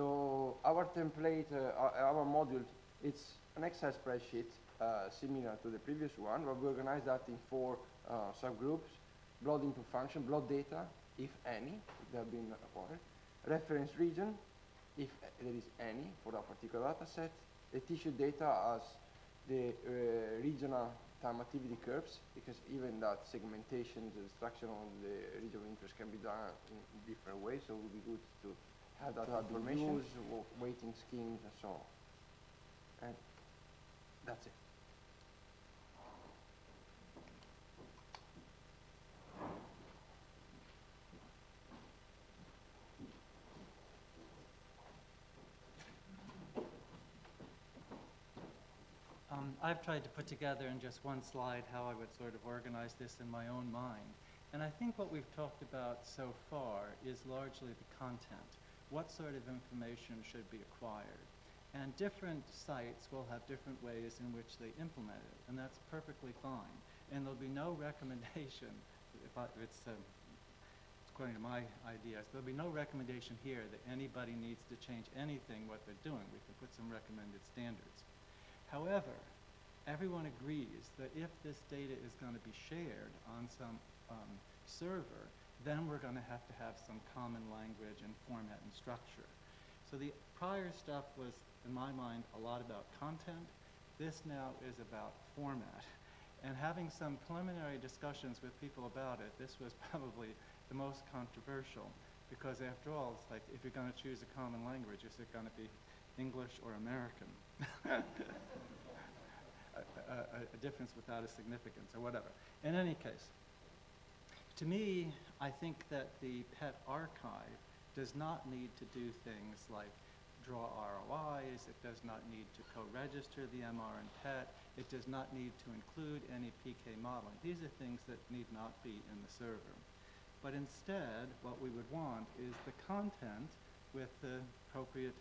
So our template, our module, it's an Excel spreadsheet similar to the previous one, but we organize that in 4 subgroups: blood input function, blood data, if any, if they have been acquired; reference region, if there is any for a particular data set; the tissue data as the regional time activity curves, because even that segmentation, the extraction of the region of interest can be done in different ways, so it would be good to have that information, weighting schemes and so on. And that's it. I've tried to put together in just one slide how I would sort of organize this in my own mind. And I think what we've talked about so far is largely the content. What sort of information should be acquired? And different sites will have different ways in which they implement it, and that's perfectly fine. And there'll be no recommendation, it's according to my ideas, there'll be no recommendation here that anybody needs to change anything what they're doing. We can put some recommended standards. However, everyone agrees that if this data is going to be shared on some server, then we're going to have some common language and format and structure. So the prior stuff was, in my mind, a lot about content. This now is about format. And having some preliminary discussions with people about it, this was probably the most controversial, because after all, it's like, if you're going to choose a common language, is it going to be English or American? A difference without a significance, or whatever. In any case, to me, I think that the PET archive does not need to do things like draw ROIs. It does not need to co-register the MR and PET. It does not need to include any PK modeling. These are things that need not be in the server. But instead, what we would want is the content with the appropriate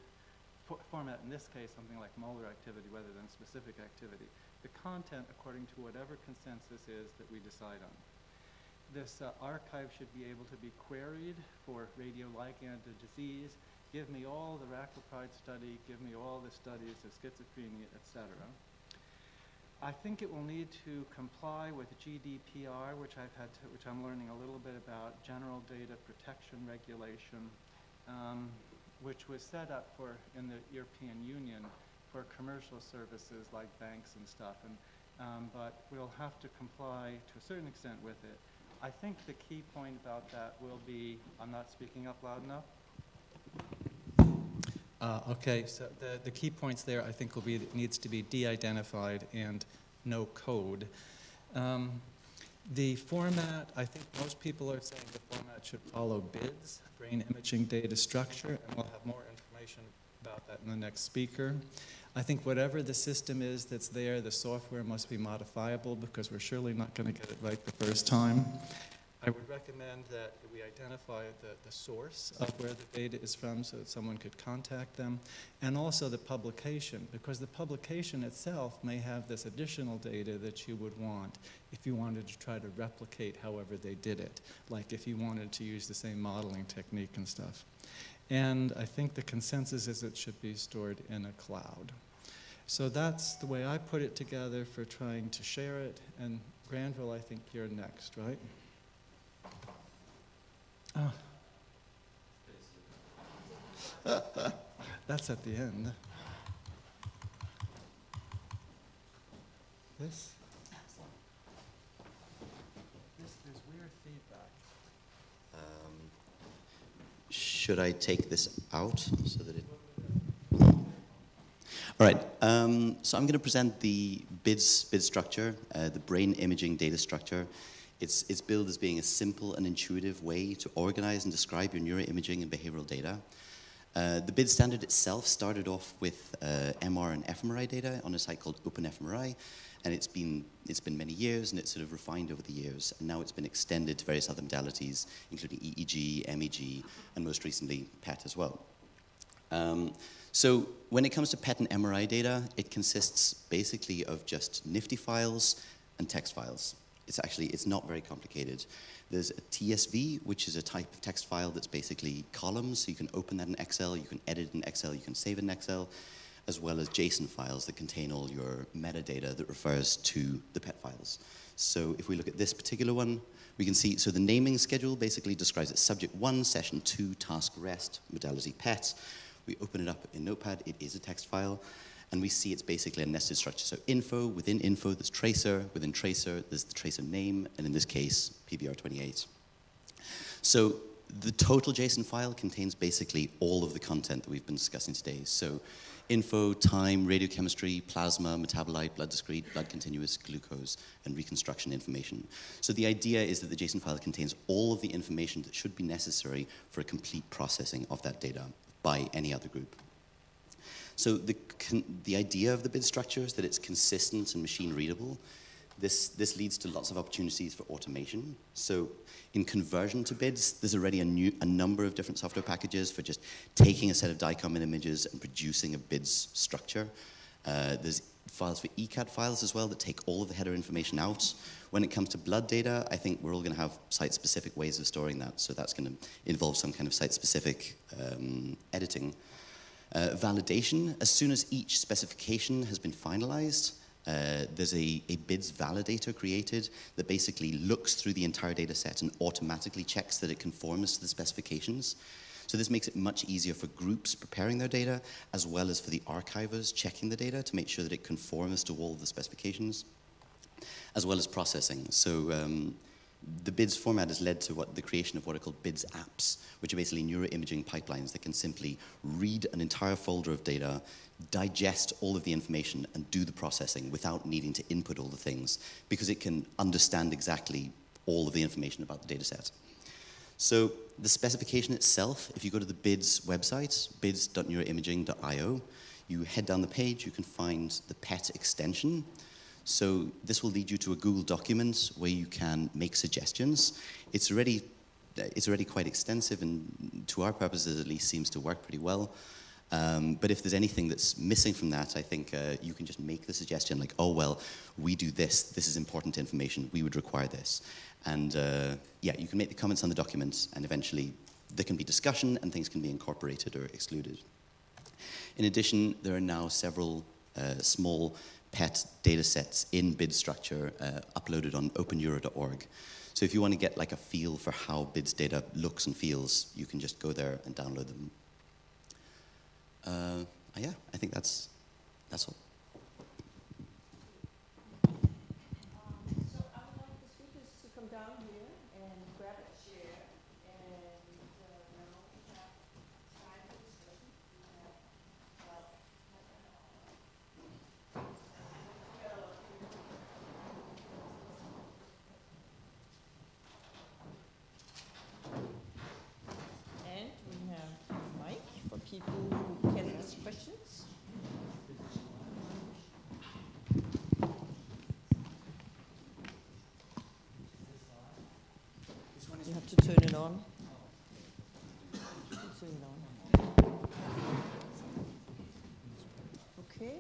format, in this case, something like molar activity rather than specific activity. The content according to whatever consensus is that we decide on. This archive should be able to be queried for radioligand disease. Give me all the raclopride study, give me all the studies of schizophrenia, etc. I think it will need to comply with GDPR, which I'm learning a little bit about, General Data Protection Regulation, which was set up in the European Union for commercial services like banks and stuff, but we'll have to comply to a certain extent with it. I think the key point about that will be, I'm not speaking up loud enough. Okay, so the key points there I think will be that it needs to be de-identified and no code. The format, I think most people are saying the format should follow BIDS, brain imaging data structure, and we'll have more information about that in the next speaker. I think whatever the system is that's there, the software must be modifiable, because we're surely not going to get it right the first time. I would recommend that we identify the source of where the data is from so that someone could contact them, and also the publication, because the publication itself may have this additional data that you would want if you wanted to try to replicate however they did it, like if you wanted to use the same modeling technique and stuff. And I think the consensus is it should be stored in a cloud. So that's the way I put it together for trying to share it. And Granville, I think you're next, right? Oh. That's at the end. This? There's weird feedback. Should I take this out so that it... All right, so I'm going to present the BIDS structure, the brain imaging data structure. It's billed as being a simple and intuitive way to organize and describe your neuroimaging and behavioral data. The BIDS standard itself started off with MR and fMRI data on a site called OpenFMRI, and it's been many years, and it's sort of refined over the years, and now it's been extended to various other modalities, including EEG, MEG, and most recently PET as well. So when it comes to PET and MRI data, it consists basically of just NIfTY files and text files. it's not very complicated. There's a TSV, which is a type of text file that's basically columns, so you can open that in Excel, you can edit in Excel, you can save it in Excel, as well as JSON files that contain all your metadata that refers to the PET files. So if we look at this particular one, we can see, so the naming schedule basically describes it subject 1, session 2, task rest, modality PET. We open it up in Notepad, it is a text file, and we see it's basically a nested structure. So info, within info, there's tracer, within tracer, there's the tracer name, and in this case, PBR28. So the total JSON file contains basically all of the content that we've been discussing today. So info, time, radiochemistry, plasma, metabolite, blood discrete, blood continuous, glucose, and reconstruction information. So the idea is that the JSON file contains all of the information that should be necessary for a complete processing of that data by any other group. So the idea of the bid structure is that it's consistent and machine readable. This leads to lots of opportunities for automation. So in conversion to bids, there's already a number of different software packages for just taking a set of DICOM images and producing a bids structure. There's files for ECAD files as well that take all of the header information out. When it comes to blood data, I think we're all going to have site-specific ways of storing that, so that's going to involve some kind of site-specific editing. Validation, as soon as each specification has been finalized, there's a bids validator created that basically looks through the entire data set and automatically checks that it conforms to the specifications. So this makes it much easier for groups preparing their data, as well as for the archivers checking the data to make sure that it conforms to all of the specifications, as well as processing. So the BIDS format has led to the creation of what are called BIDS apps, which are basically neuroimaging pipelines that can simply read an entire folder of data, digest all of the information, and do the processing without needing to input all the things, because it can understand exactly all of the information about the data set. So the specification itself, if you go to the BIDS website, bids.neuroimaging.io, you head down the page, you can find the PET extension. So this will lead you to a Google document where you can make suggestions. It's already quite extensive, and to our purposes at least seems to work pretty well. But if there's anything that's missing from that, I think you can just make the suggestion like, oh, well, we do this. This is important information. We would require this. And yeah, you can make the comments on the document, and eventually there can be discussion and things can be incorporated or excluded. In addition, there are now several small PET data sets in BID structure uploaded on openneuro.org. So if you want to get like a feel for how BIDS data looks and feels, you can just go there and download them. Yeah, I think that's all. So I would like the speakers to come down here and grab a chair, and now we have time for discussion. And we have a mic for people who can ask questions. You have to turn it on. Turn it on. Okay.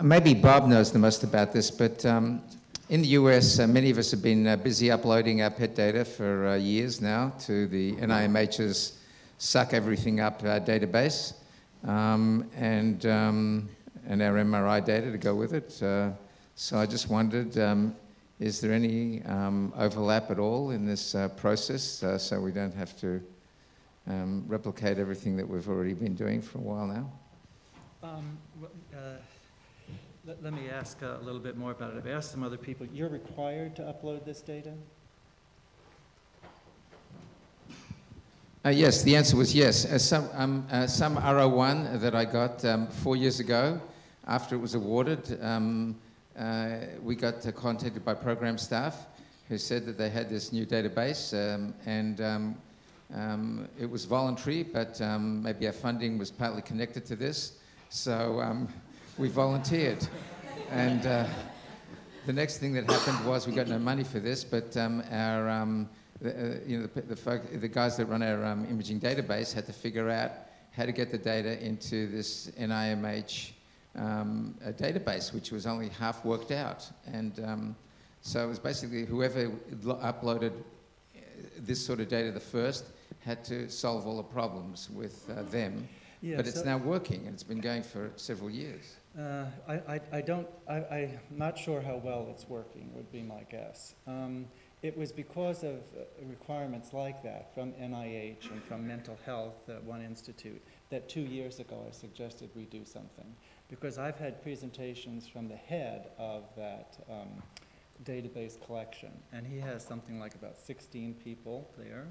Maybe Bob knows the most about this, but in the US, many of us have been busy uploading our PET data for years now to the NIMH's Suck Everything Up database, and our MRI data to go with it. So I just wondered, is there any overlap at all in this process, so we don't have to replicate everything that we've already been doing for a while now? Let me ask a little bit more about it. I've asked some other people. You're required to upload this data? Yes, the answer was yes. Some R01 that I got 4 years ago, after it was awarded, we got contacted by program staff who said that they had this new database, and it was voluntary, but maybe our funding was partly connected to this, so we volunteered. And the next thing that happened was we got no money for this, but our the guys that run our imaging database had to figure out how to get the data into this NIMH database, which was only half worked out. And so it was basically whoever uploaded this sort of data the first had to solve all the problems with them. Yeah, but it's now working, and it's been going for several years. I'm not sure how well it's working, would be my guess. It was because of requirements like that from NIH and from mental health, one institute, that 2 years ago I suggested we do something. Because I've had presentations from the head of that database collection, and he has something like about 16 people there,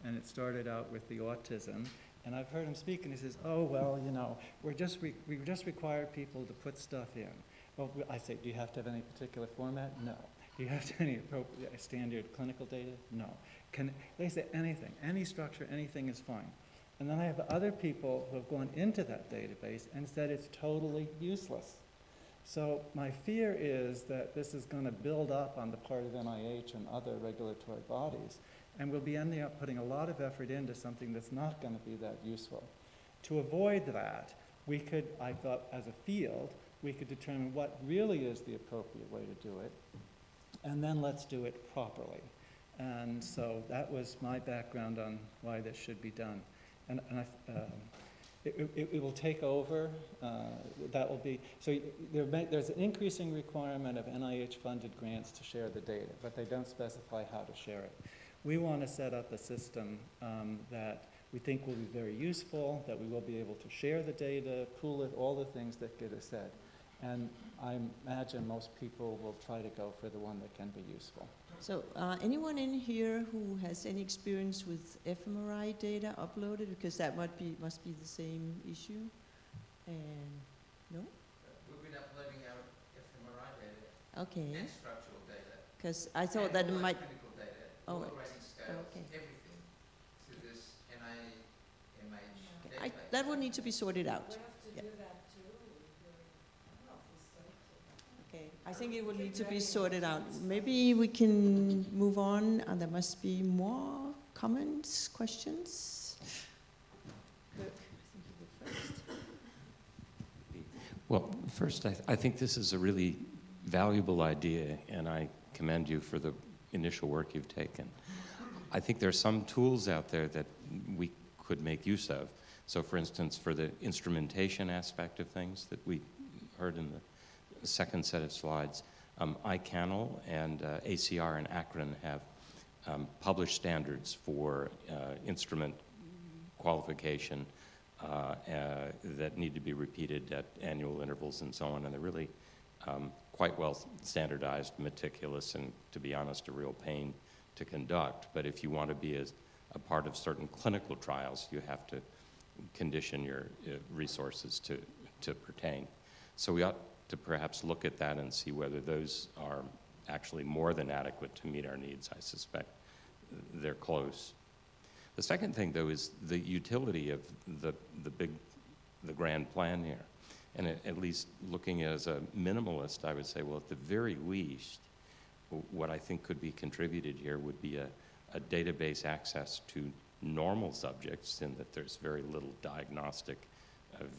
and it started out with the autism. And I've heard him speak, and he says, oh, well, you know, we just require people to put stuff in. Well, I say, do you have to have any particular format? No. Do you have to have any appropriate standard clinical data? No. They say anything, any structure, anything is fine. And then I have other people who have gone into that database and said it's totally useless. So my fear is that this is going to build up on the part of NIH and other regulatory bodies, and we'll be ending up putting a lot of effort into something that's not going to be that useful. To avoid that, we could, I thought, as a field, we could determine what really is the appropriate way to do it, and then let's do it properly. And so that was my background on why this should be done. And it will take over, that will be, so there's an increasing requirement of NIH-funded grants to share the data, but they don't specify how to share it. We want to set up a system that we think will be very useful, that we will be able to share the data, pool it, all the things that Gita said. And I imagine most people will try to go for the one that can be useful. So anyone in here who has any experience with fMRI data uploaded? Because that must be the same issue. And no? We've been uploading our fMRI data Okay. and structural data. Because I thought that it might. Clinical data, Oh, all the rating scales, okay. everything to this NIMH Okay. database. That would need to be sorted out. We have to Yeah. do that too. I don't know if we started. Okay, I think it will need to be sorted out. Maybe we can move on, and there must be more comments, questions. Dirk, I think you go first. Well, first, I think this is a really valuable idea, and I commend you for the initial work you've taken. I think there are some tools out there that we could make use of. So, for instance, for the instrumentation aspect of things that we heard in the second set of slides, iCannal and ACR and Akron have published standards for instrument qualification that need to be repeated at annual intervals and so on, and they're really quite well standardized, meticulous, and to be honest, a real pain to conduct. But if you want to be a part of certain clinical trials, you have to condition your resources to pertain. So we ought to perhaps look at that and see whether those are actually more than adequate to meet our needs. I suspect they're close. The second thing, though, is the utility of the grand plan here. And at least looking as a minimalist, I would say, well, at the very least, what I think could be contributed here would be a database access to normal subjects, in that there's very little diagnostic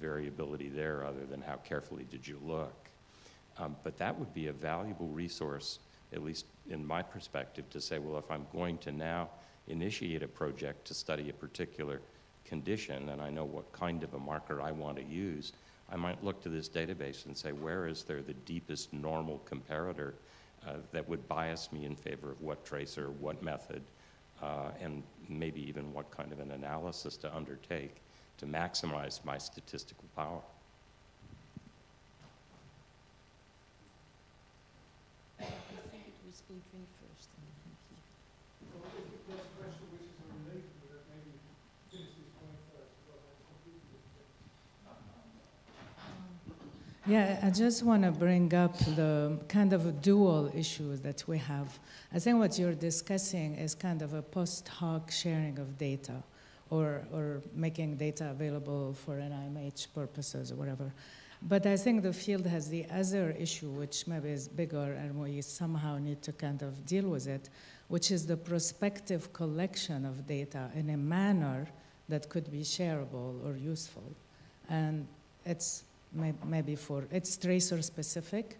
variability there other than how carefully did you look. But that would be a valuable resource, at least in my perspective, to say, well, if I'm going to now initiate a project to study a particular condition, and I know what kind of a marker I want to use, I might look to this database and say, where is there the deepest normal comparator that would bias me in favor of what tracer, what method, and maybe even what kind of an analysis to undertake to maximize my statistical power. I think it was Adrian first. And then he. Well, if there's a question which is related to that, maybe finish this point first, because I completely Yeah, I just want to bring up the kind of a dual issue that we have. I think what you're discussing is kind of a post hoc sharing of data, or making data available for NIMH purposes or whatever. But I think the field has the other issue, which maybe is bigger, and we somehow need to kind of deal with it, which is the prospective collection of data in a manner that could be shareable or useful. And it's it's tracer specific,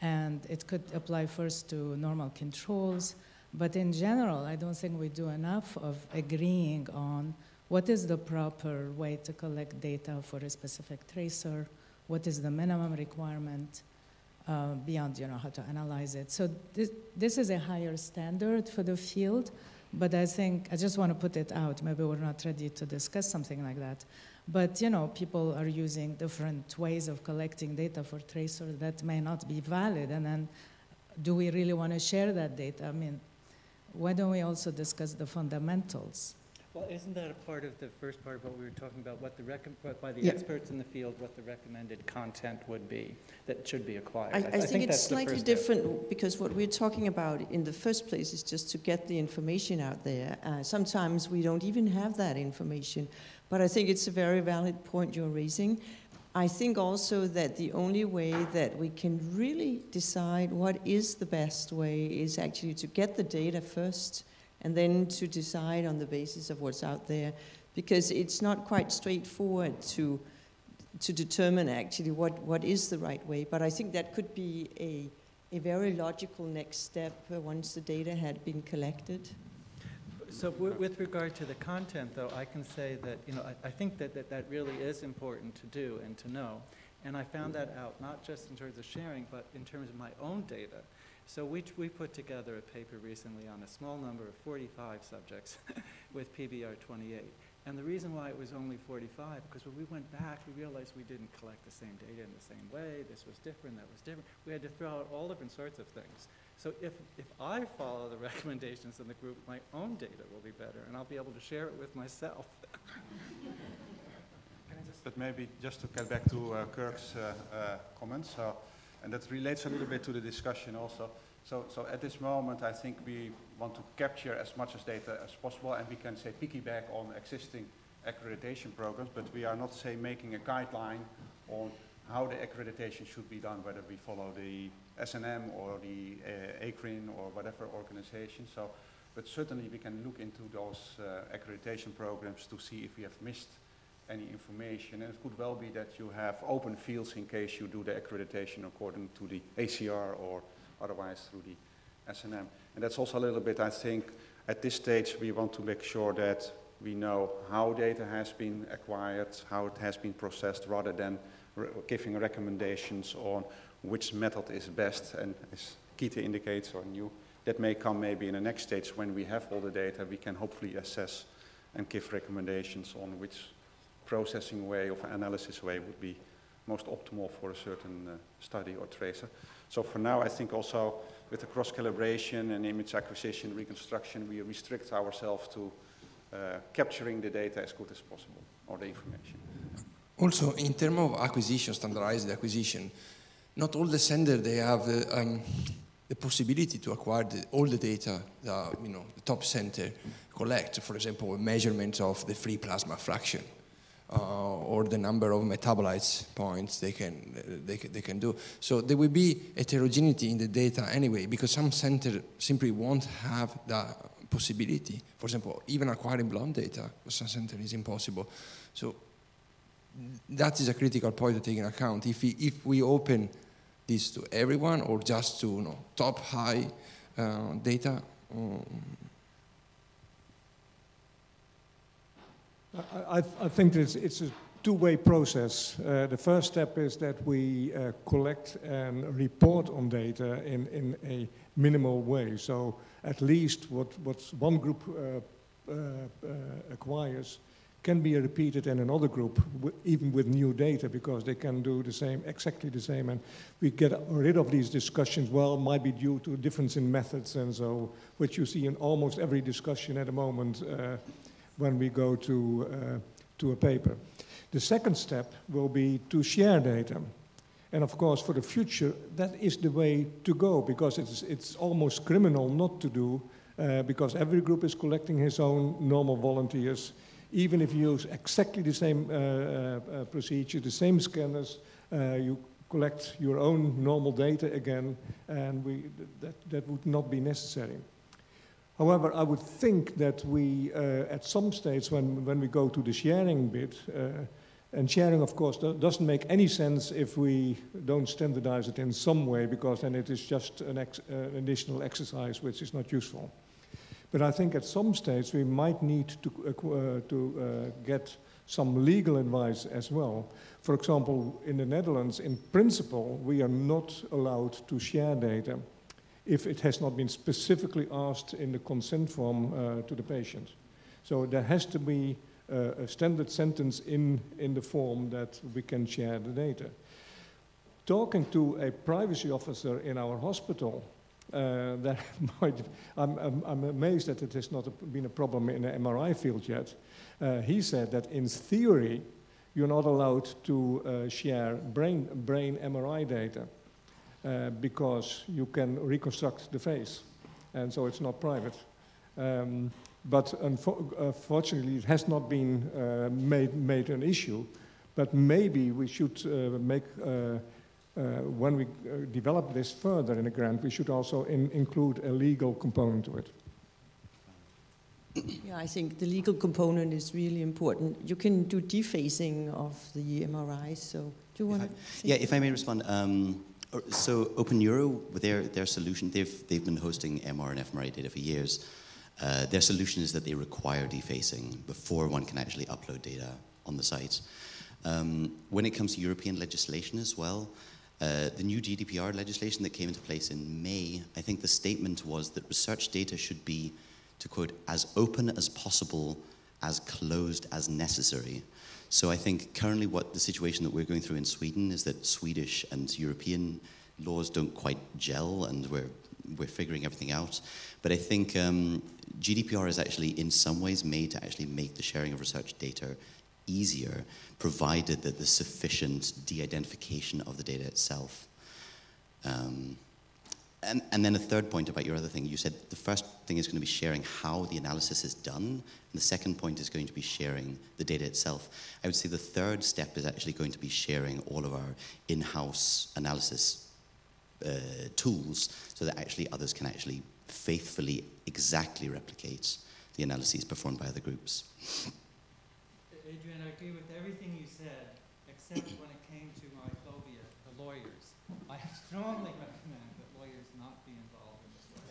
and it could apply first to normal controls. But in general, I don't think we do enough of agreeing on what is the proper way to collect data for a specific tracer, what is the minimum requirement beyond how to analyze it. So this is a higher standard for the field, but I think, I just want to put it out, maybe we're not ready to discuss something like that. But people are using different ways of collecting data for tracers that may not be valid, and then do we really want to share that data? I mean, why don't we also discuss the fundamentals? Well, isn't that a part of the first part of what we were talking about, by the experts in the field, what the recommended content would be that should be acquired? I think it's slightly different because what we're talking about in the first place is just to get the information out there. Sometimes we don't even have that information, but I think it's a very valid point you're raising. I think also that the only way that we can really decide what is the best way is actually to get the data first, and then to decide on the basis of what's out there, because it's not quite straightforward to determine actually what is the right way. But I think that could be a very logical next step once the data had been collected. So with regard to the content, though, I can say that I think that really is important to do and to know. And I found that out not just in terms of sharing, but in terms of my own data. So we put together a paper recently on a small number of 45 subjects with PBR28. And the reason why it was only 45, because when we went back, we realized we didn't collect the same data in the same way. This was different, that was different. We had to throw out all different sorts of things. So if I follow the recommendations in the group, my own data will be better, and I'll be able to share it with myself. But maybe just to get back to Kirk's comments, and that relates a little bit to the discussion also. So at this moment, I think we want to capture as much as data as possible, and we can say piggyback on existing accreditation programs, but we are not, say, making a guideline on how the accreditation should be done, whether we follow the NRM or the ACRIN or whatever organization. So, but certainly we can look into those accreditation programs to see if we have missed any information, and it could well be that you have open fields in case you do the accreditation according to the ACR or otherwise through the NRM. And that's also a little bit, I think, at this stage we want to make sure that we know how data has been acquired, how it has been processed, rather than giving recommendations on which method is best. And as Kita indicates, or new, that may come maybe in the next stage when we have all the data, we can hopefully assess and give recommendations on which processing way or analysis way would be most optimal for a certain study or tracer. So for now, I think also with the cross-calibration and image acquisition, reconstruction, we restrict ourselves to capturing the data as good as possible, or the information. Also, in terms of acquisition, standardized acquisition, not all the senders, they have the possibility to acquire all the data that the top center collect. For example, a measurement of the free plasma fraction. Or the number of metabolites points they can do. So there will be heterogeneity in the data anyway, because some centers simply won't have that possibility. For example, even acquiring blood data for some centers is impossible. So that is a critical point to take into account. If we open this to everyone or just to top high data. I think it's a two-way process. The first step is that we collect and report on data in a minimal way. So at least what one group acquires can be repeated in another group, even with new data, because they can do the same, exactly the same, and we get rid of these discussions. Well, it might be due to a difference in methods, and so, which you see in almost every discussion at the moment when we go to a paper. The second step will be to share data. And of course, for the future, that is the way to go, because it's almost criminal not to do, because every group is collecting his own normal volunteers. Even if you use exactly the same procedure, the same scanners, You collect your own normal data again, and that would not be necessary. However, I would think that we, at some stage when we go to the sharing bit, and sharing, of course, doesn't make any sense if we don't standardize it in some way, because then it is just an additional exercise which is not useful. But I think at some stage we might need to get some legal advice as well. For example, in the Netherlands, in principle, we are not allowed to share data if it has not been specifically asked in the consent form to the patient. So there has to be a standard sentence in the form that we can share the data. Talking to a privacy officer in our hospital, I'm amazed that it has not been a problem in the MRI field yet. He said that in theory, you're not allowed to share brain MRI data because you can reconstruct the face, and so it's not private. But unfortunately, it has not been made an issue. But maybe we should make, when we develop this further in a grant, we should also include a legal component to it. Yeah, I think the legal component is really important. You can do defacing of the MRI, so do you want to? Yeah, if I may respond. So OpenNeuro, with their solution, they've been hosting MR and fMRI data for years. Their solution is that they require defacing before one can actually upload data on the site. When it comes to European legislation as well, the new GDPR legislation that came into place in May, I think the statement was that research data should be, to quote, as open as possible, as closed as necessary. So I think currently what the situation that we're going through in Sweden is that Swedish and European laws don't quite gel, and we're figuring everything out. But I think GDPR is actually in some ways made to actually make the sharing of research data easier, provided that there's sufficient de-identification of the data itself. And then a third point about your other thing, you said the first thing is going to be sharing how the analysis is done, and the second point is going to be sharing the data itself. I would say the third step is actually going to be sharing all of our in-house analysis tools, so that actually others can actually faithfully exactly replicate the analyses performed by other groups. Adrian, I agree with everything you said, except when it came to my phobia, the lawyers. I strongly recommend that lawyers not be involved in this work.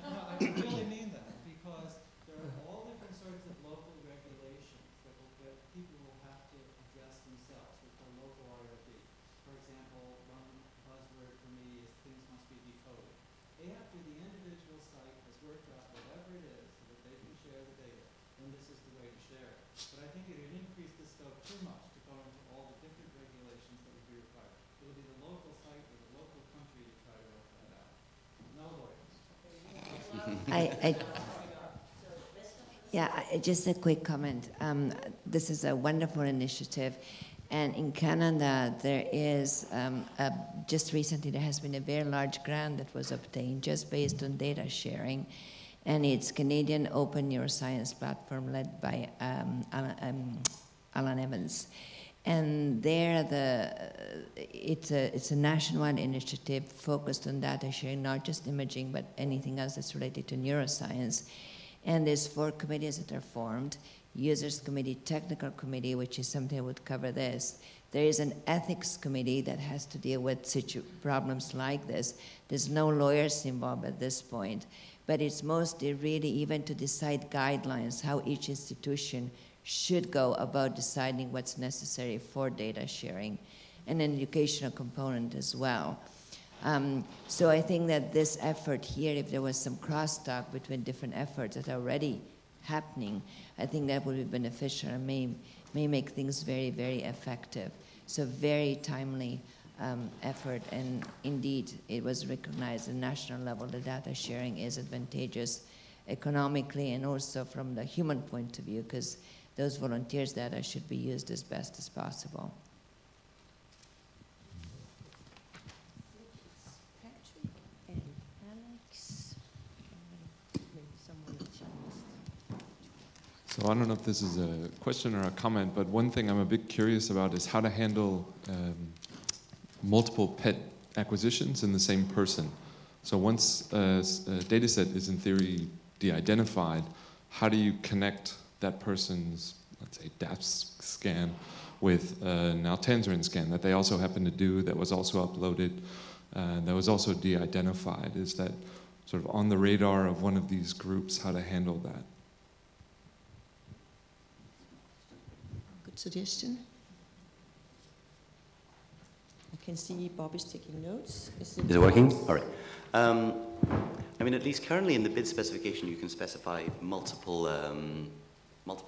No, I really mean that, because there are all different sorts of local regulations that people will have to address themselves with their local IRB. For example, one buzzword for me is things must be decoded. After the individual site has worked out whatever it is so that they can share the data, then this is the way to share it. But I think it would increase the scope too much to go into all the different regulations that would be required. It would be the local site or the local country to try to work that out. No lawyers. Just a quick comment. This is a wonderful initiative. And in Canada, there is, just recently, there has been a very large grant that was obtained just based on data sharing. And it's Canadian Open Neuroscience Platform led by Alan Evans. And there, it's a nationwide initiative focused on data sharing, not just imaging, but anything else that's related to neuroscience. And there's 4 committees that are formed. Users Committee, Technical Committee, which is something that would cover this. There is an Ethics Committee that has to deal with problems like this. There's no lawyers involved at this point, but it's mostly really even to decide guidelines, how each institution should go about deciding what's necessary for data sharing, and an educational component as well. So I think that this effort here, if there was some crosstalk between different efforts that are already happening, I think that would be beneficial and may make things very, very effective. So very timely effort, and indeed it was recognized at the national level that data sharing is advantageous economically and also from the human point of view, because those volunteers' data should be used as best as possible. So I don't know if this is a question or a comment, but one thing I'm a bit curious about is how to handle multiple pet acquisitions in the same person. So once a data set is in theory de-identified, how do you connect that person's, let's say, DAPS scan with an Altenserin scan that they also happen to do, that was also uploaded, that was also de-identified? Is that sort of on the radar of one of these groups, how to handle that? Good suggestion. I can see Bob is taking notes. Is it working? All right. I mean, at least currently in the bid specification, you can specify multiple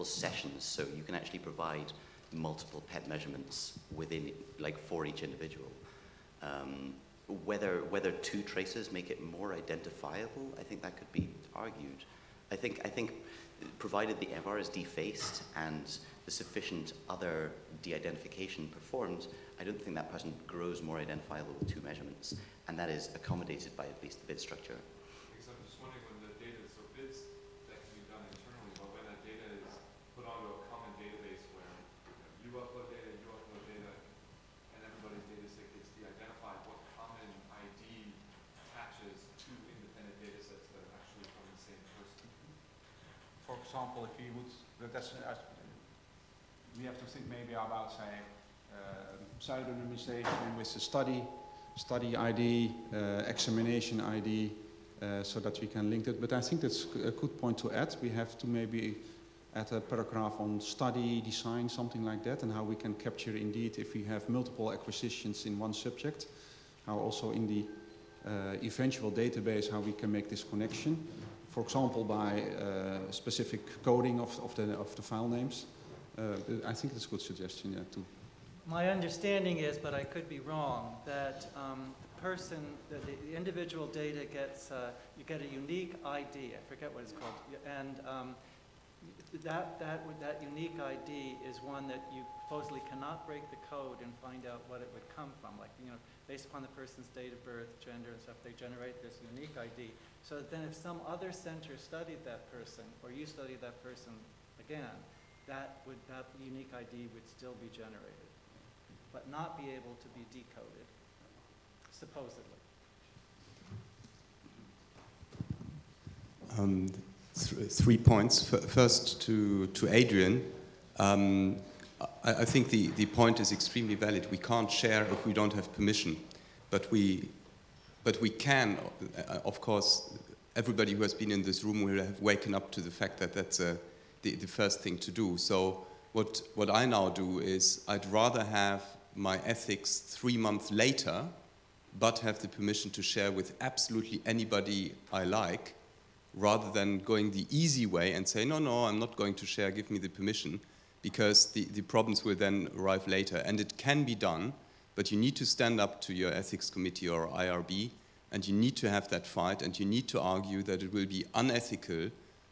sessions, so you can actually provide multiple PET measurements within, like, for each individual. Whether two traces make it more identifiable, I think that could be argued. I think provided the MR is defaced and the sufficient other de-identification performed, I don't think that person grows more identifiable with two measurements, and that is accommodated by at least the bid structure. Because I'm just wondering when the data, so bids that can be done internally, but when that data is put onto a common database where you upload data, and everybody's data set gets de-identified, what common ID attaches to independent data sets that are actually from the same person? For example, if you would, we have to think maybe about, say, pseudonymization with the study ID, examination ID, so that we can link it. But I think that's a good point to add. We have to maybe add a paragraph on study design, something like that, and how we can capture indeed if we have multiple acquisitions in one subject, how also in the eventual database, how we can make this connection. For example, by specific coding of the file names. I think that's a good suggestion, yeah, too. My understanding is, but I could be wrong, that the individual data gets, you get a unique ID, I forget what it's called, and that unique ID is one that you supposedly cannot break the code and find out what it would come from. Like, you know, based upon the person's date of birth, gender, and stuff, they generate this unique ID. So that then if some other center studied that person, or you studied that person again, that unique ID would still be generated, but not be able to be decoded, supposedly. 3 points. First, to Adrian, I think the point is extremely valid. We can't share if we don't have permission, but we can, of course, everybody who has been in this room will have waken up to the fact that that's the first thing to do. So what I now do is I'd rather have my ethics 3 months later, but have the permission to share with absolutely anybody I like, rather than going the easy way and say, no, I'm not going to share, give me the permission, because the problems will then arrive later. And it can be done, but you need to stand up to your ethics committee or IRB, and you need to have that fight, and you need to argue that it will be unethical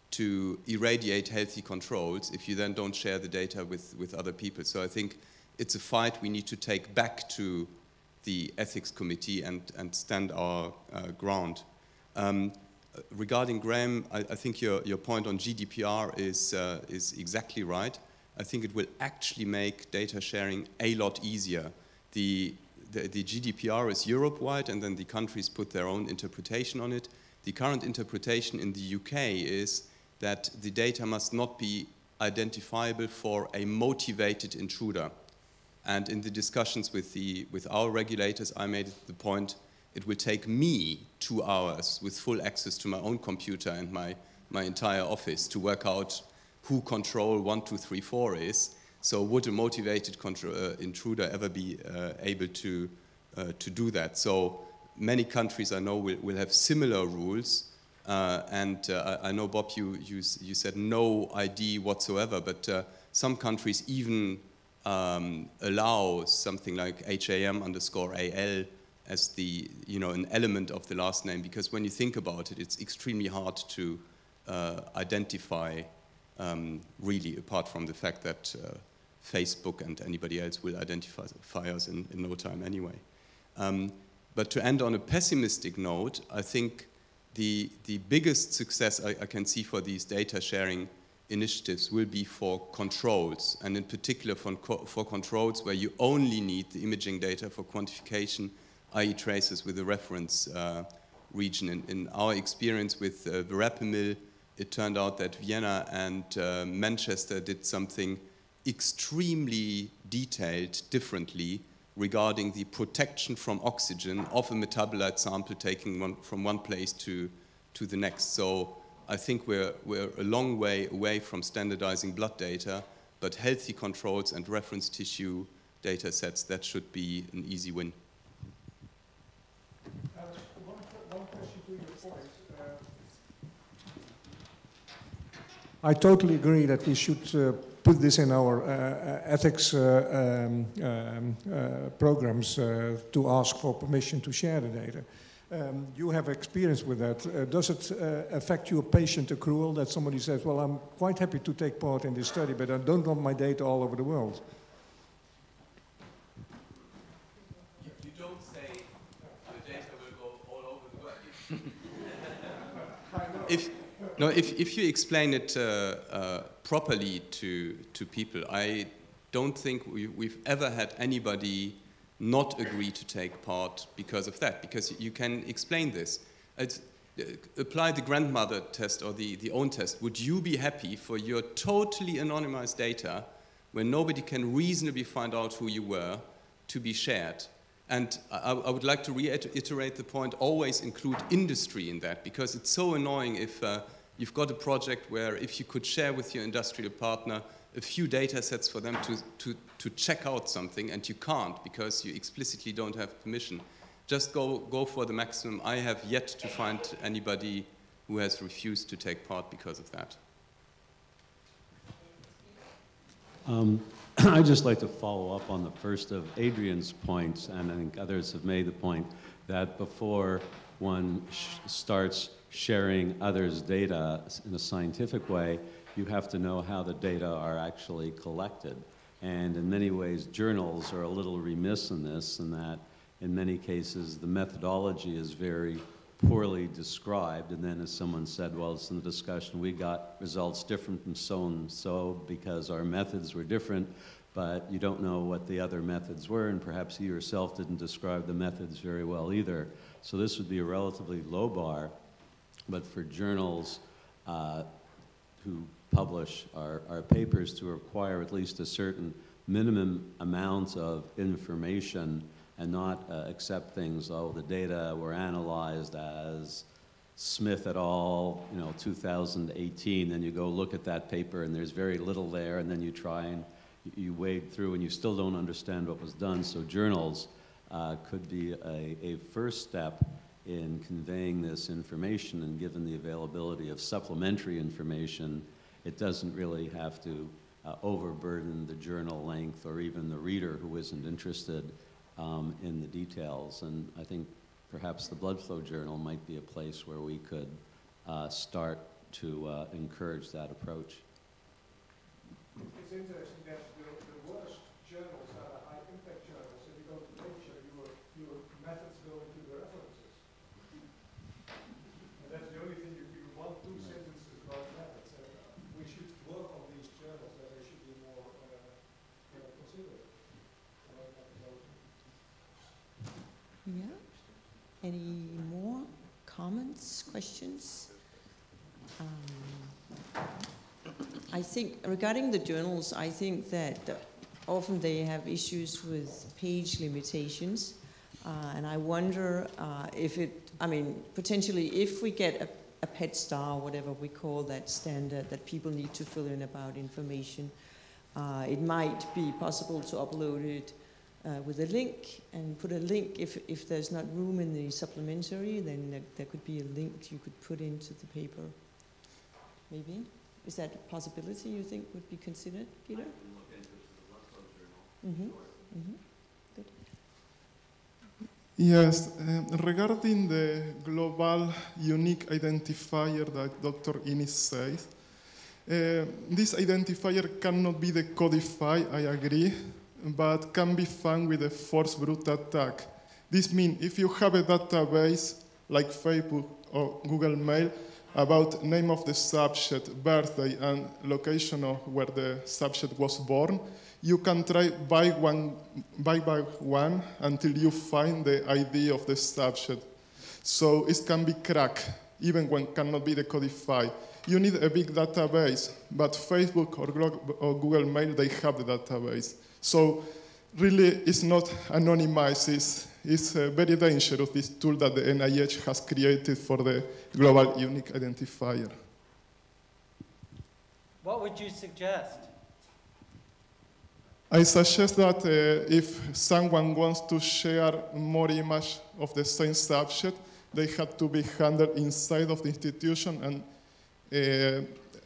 to irradiate healthy controls if you then don't share the data with other people. So I think it's a fight we need to take back to the ethics committee and stand our ground. Regarding Graham, I think your point on GDPR is exactly right. I think it will actually make data sharing a lot easier. The GDPR is Europe-wide, and then the countries put their own interpretation on it. The current interpretation in the UK is that the data must not be identifiable for a motivated intruder. And in the discussions with our regulators, I made the point, it will take me 2 hours with full access to my own computer and my entire office to work out who control 1, 2, 3, 4 is. So would a motivated intruder ever be able to do that? So many countries I know will have similar rules. And I know, Bob, you said no ID whatsoever, but some countries even allow something like HAM_AL as the, an element of the last name, because when you think about it, it's extremely hard to identify really, apart from the fact that Facebook and anybody else will identify us in no time anyway. But to end on a pessimistic note, I think the biggest success I can see for these data sharing initiatives will be for controls, and in particular for controls where you only need the imaging data for quantification, i.e. traces with a reference region. In our experience with verapamil, it turned out that Vienna and Manchester did something extremely detailed differently regarding the protection from oxygen of a metabolite sample taken from one place to the next. So I think we're a long way away from standardizing blood data, but healthy controls and reference tissue data sets, that should be an easy win. One question to your point. I totally agree that we should put this in our ethics programs to ask for permission to share the data. You have experience with that. Does it affect your patient accrual that somebody says, well, I'm quite happy to take part in this study, but I don't want my data all over the world? You don't say the data will go all over the world. If you explain it properly to people, I don't think we've ever had anybody not agree to take part because of that, because you can explain this. Apply the grandmother test or the own test. Would you be happy for your totally anonymized data, where nobody can reasonably find out who you were, to be shared? And I would like to reiterate the point, always include industry in that, because it's so annoying if you've got a project where if you could share with your industrial partner a few data sets for them to check out something, and you can't because you explicitly don't have permission. Just go for the maximum. I have yet to find anybody who has refused to take part because of that. I'd just like to follow up on the first of Adrian's points, and I think others have made the point that before one starts sharing others' data in a scientific way, you have to know how the data are actually collected. And in many ways, journals are a little remiss in this, in that in many cases the methodology is very poorly described, and then as someone said, well, it's in the discussion, we got results different from so and so because our methods were different, but you don't know what the other methods were, and perhaps you yourself didn't describe the methods very well either. So this would be a relatively low bar, but for journals who publish our papers to require at least a certain minimum amount of information and not accept things, oh, the data were analyzed as Smith et al., 2018, then you go look at that paper and there's very little there, and then you try and you wade through and you still don't understand what was done. So journals could be a first step in conveying this information, and given the availability of supplementary information, it doesn't really have to overburden the journal length or even the reader who isn't interested in the details. And I think perhaps the Blood Flow Journal might be a place where we could start to encourage that approach. It's interesting that the worst journals are the high impact journals. If you go to Nature, your methods go into the references. And that's the only thing you want, 2 sentences about methods. We should work on these journals that they should be more considered. Yeah. Any more comments, questions? I think regarding the journals, I think that often they have issues with page limitations, and I wonder if potentially if we get a PET star, whatever we call that standard that people need to fill in about information, it might be possible to upload it with a link and put a link. If there's not room in the supplementary, then there could be a link you could put into the paper. Maybe? Is that a possibility you think would be considered, Peter? I can look into the Blood Flow Journal. Mm-hmm. Mm-hmm. Good. Yes, regarding the global unique identifier that Dr. Innis says, this identifier cannot be decodified, I agree, but can be found with a force brute attack. This means if you have a database like Facebook or Google Mail, about name of the subject, birthday, and location of where the subject was born, you can try by one until you find the ID of the subject. So it can be cracked, even when cannot be decodified. You need a big database, but Facebook or Google Mail, they have the database. So really, it's not anonymized. It's very dangerous, this tool that the NIH has created for the global unique identifier. What would you suggest? I suggest that if someone wants to share more images of the same subject, they have to be handled inside of the institution, and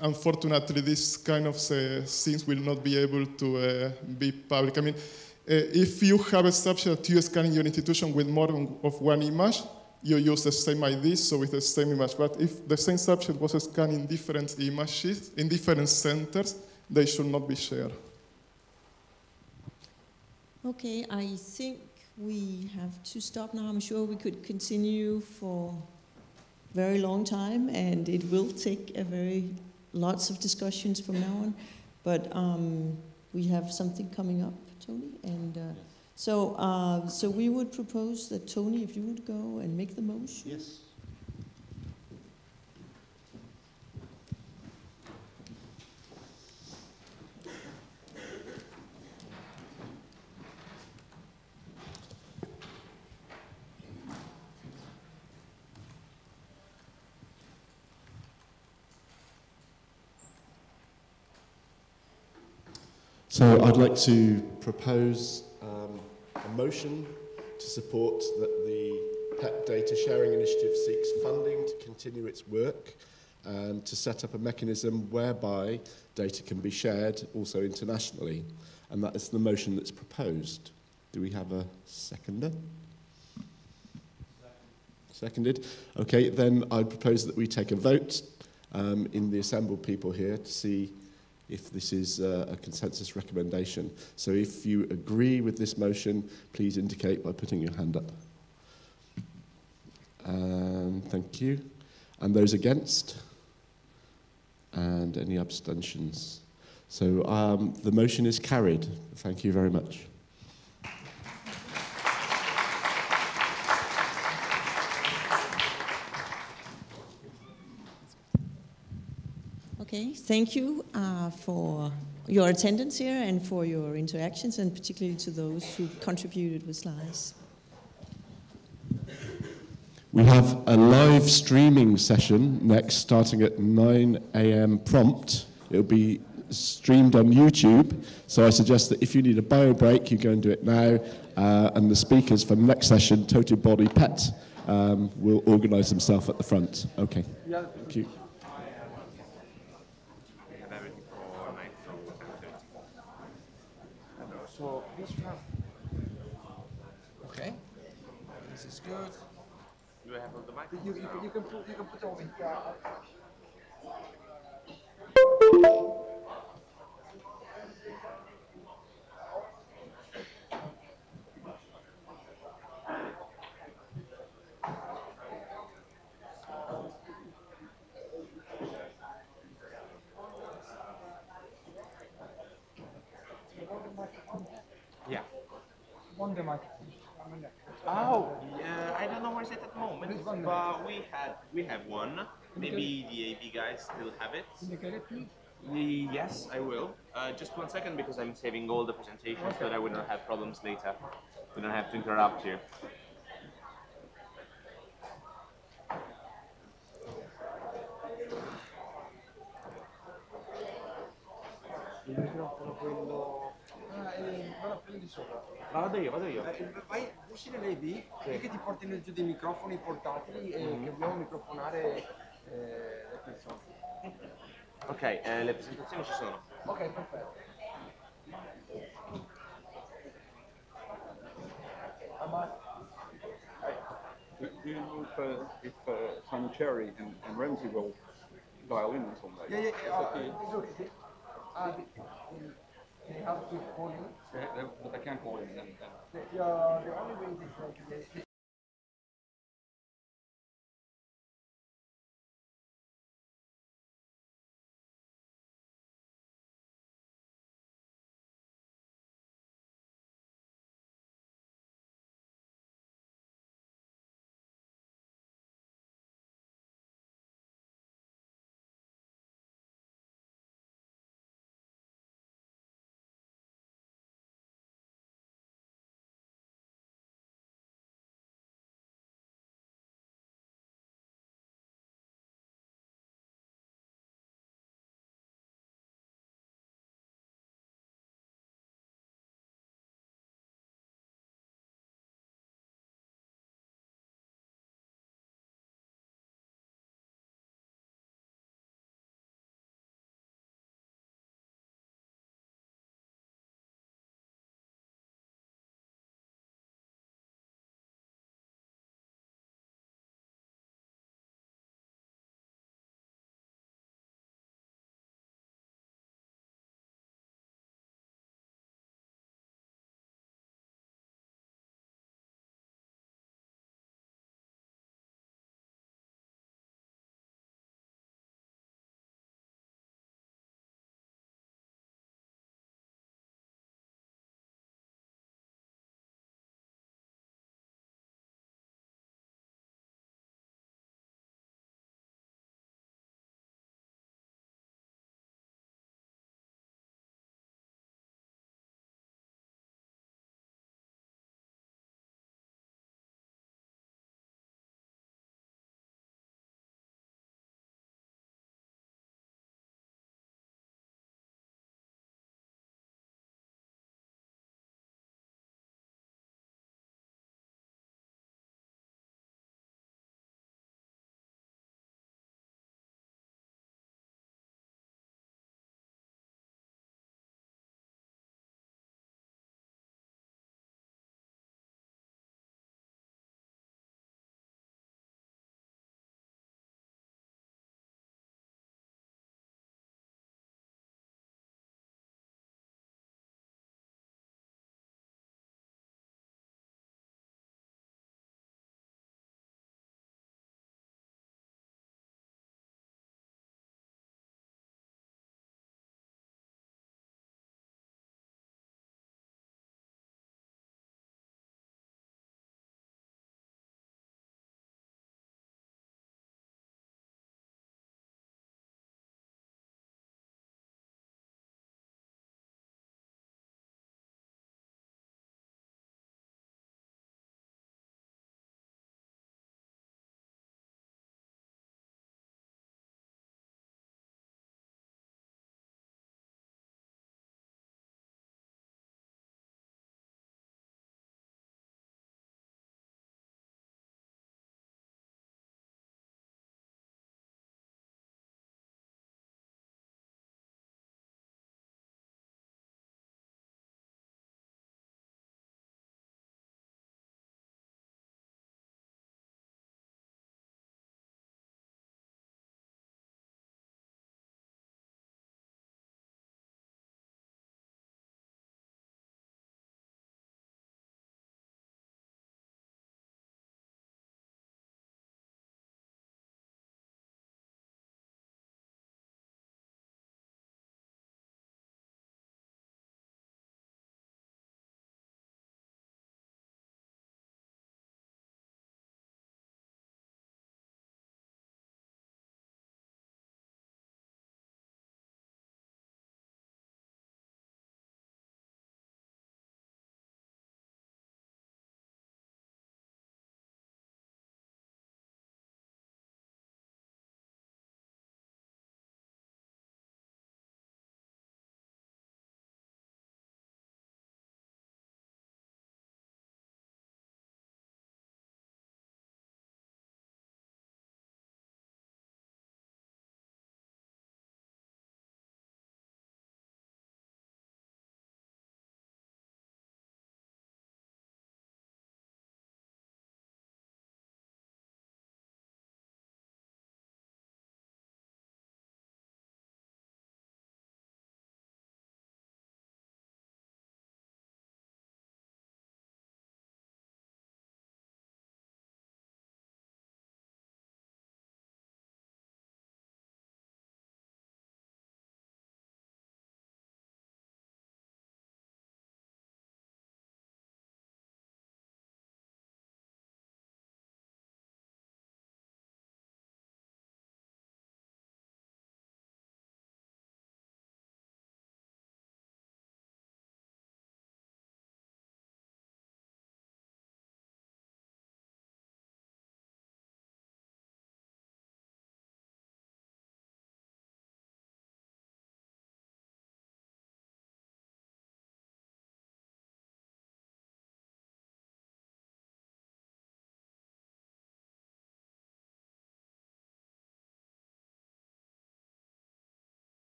unfortunately, this kind of things will not be able to be public. I mean, if you have a subject that you scan in your institution with more of one image, you use the same ID, so with the same image. But if the same subject was scanned in different images, in different centers, they should not be shared. Okay, I think we have to stop now. I'm sure we could continue for a very long time, and it will take lots of discussions from now on. But we have something coming up, Tony, and so we would propose that Tony, if you would go and make the motion. Yes. So I'd like to propose a motion to support that the PET Data Sharing Initiative seeks funding to continue its work and to set up a mechanism whereby data can be shared also internationally. And that is the motion that's proposed. Do we have a seconder? Seconded. Okay, then I'd propose that we take a vote in the assembled people here to see if this is a consensus recommendation. So if you agree with this motion, please indicate by putting your hand up. Thank you. And those against? And any abstentions? So the motion is carried. Thank you very much. Okay, thank you for your attendance here and for your interactions, and particularly to those who contributed with slides. We have a live streaming session next, starting at 9 a.m. prompt. It'll be streamed on YouTube, so I suggest that if you need a bio break, you go and do it now, and the speakers for the next session, Total Body PET, will organise themselves at the front. Okay, thank you. So this one. Okay, this is good. Do I have all the mic? You can put all it. Yeah. On the mic. Oh, I don't know where it's at the moment, but we have one. Maybe the AB guys still have it. Can you get it, please? Yes, I will. Just 1 second, because I'm saving all the presentations so that I will not have problems later. We don't have to interrupt you. Il microfono quello. Non prendi sopra. Vado io. Vai, bussi nell'AV che ti portino giù dei microfoni portatili e che dobbiamo microfonare le persone. Ok, le presentazioni ci sono. Ok, perfetto. Do you know if Simon Cherry and Ramsey will dial in on that? Yeah. They have to call in. But they can call in then. The only way is like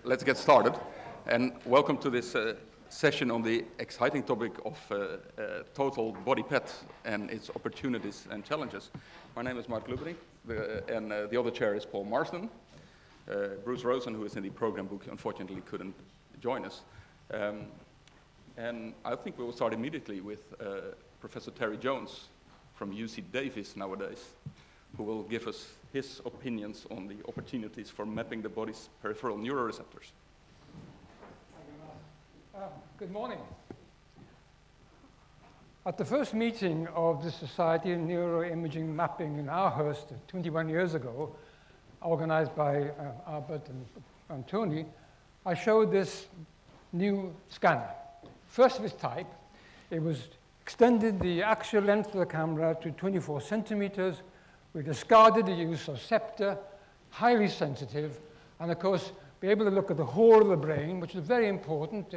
let's get started. And welcome to this session on the exciting topic of total body PET and its opportunities and challenges. My name is Mark Lubberink, and the other chair is Paul Marsden. Bruce Rosen, who is in the program book, unfortunately couldn't join us. And I think we will start immediately with Professor Terry Jones from UC Davis nowadays, who will give us his opinions on the opportunities for mapping the body's peripheral neuroreceptors. Good morning. At the first meeting of the Society of Neuroimaging Mapping in Aarhus 21 years ago, organized by Albert and Tony, I showed this new scanner. First of its type. It was extended the axial length of the camera to 24 centimeters. We discarded the use of scepter, highly sensitive, and of course, be able to look at the whole of the brain, which is very important,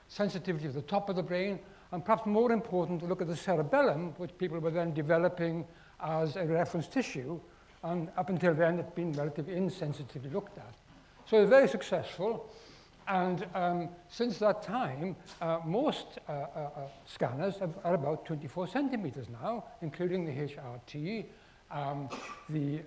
sensitivity of the top of the brain, and perhaps more important, to look at the cerebellum, which people were then developing as a reference tissue, and up until then, it's been relatively insensitively looked at. So it's very successful, and since that time, most scanners are about 24 centimeters now, including the HRT. The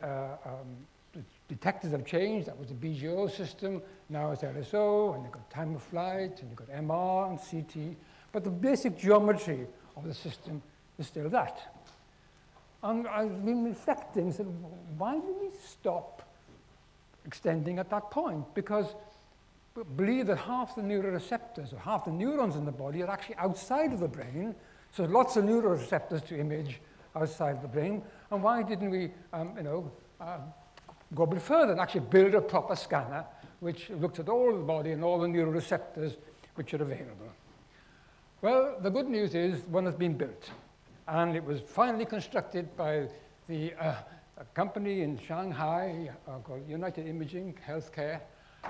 detectors have changed. That was the BGO system. Now it's LSO, and you've got time of flight, and you've got MR and CT. But the basic geometry of the system is still that. And I've been reflecting and said, why did we stop extending at that point? Because we believe that half the neuroreceptors, or half the neurons in the body, are actually outside of the brain. So there's lots of neuroreceptors to image outside of the brain. And why didn't we, go a bit further and actually build a proper scanner which looks at all the body and all the neuroreceptors which are available? Well, the good news is one has been built. And it was finally constructed by the a company in Shanghai called United Imaging Healthcare.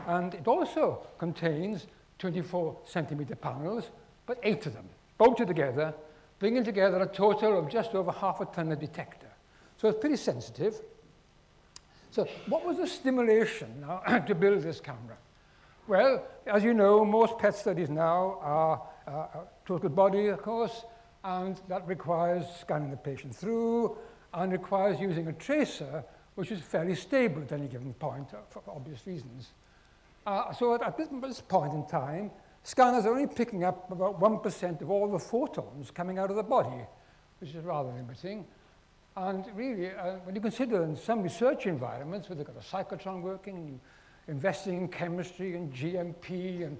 And it also contains 24 centimeter panels, but 8 of them, bolted together, bringing together a total of just over half a ton of detector. So it's pretty sensitive. So what was the stimulation now to build this camera? Well, as you know, most PET studies now are total body, of course, and that requires scanning the patient through and requires using a tracer, which is fairly stable at any given point for obvious reasons. So at this point in time, scanners are only picking up about 1% of all the photons coming out of the body, which is rather limiting. And really, when you consider in some research environments where they've got a cyclotron working, and investing in chemistry and GMP and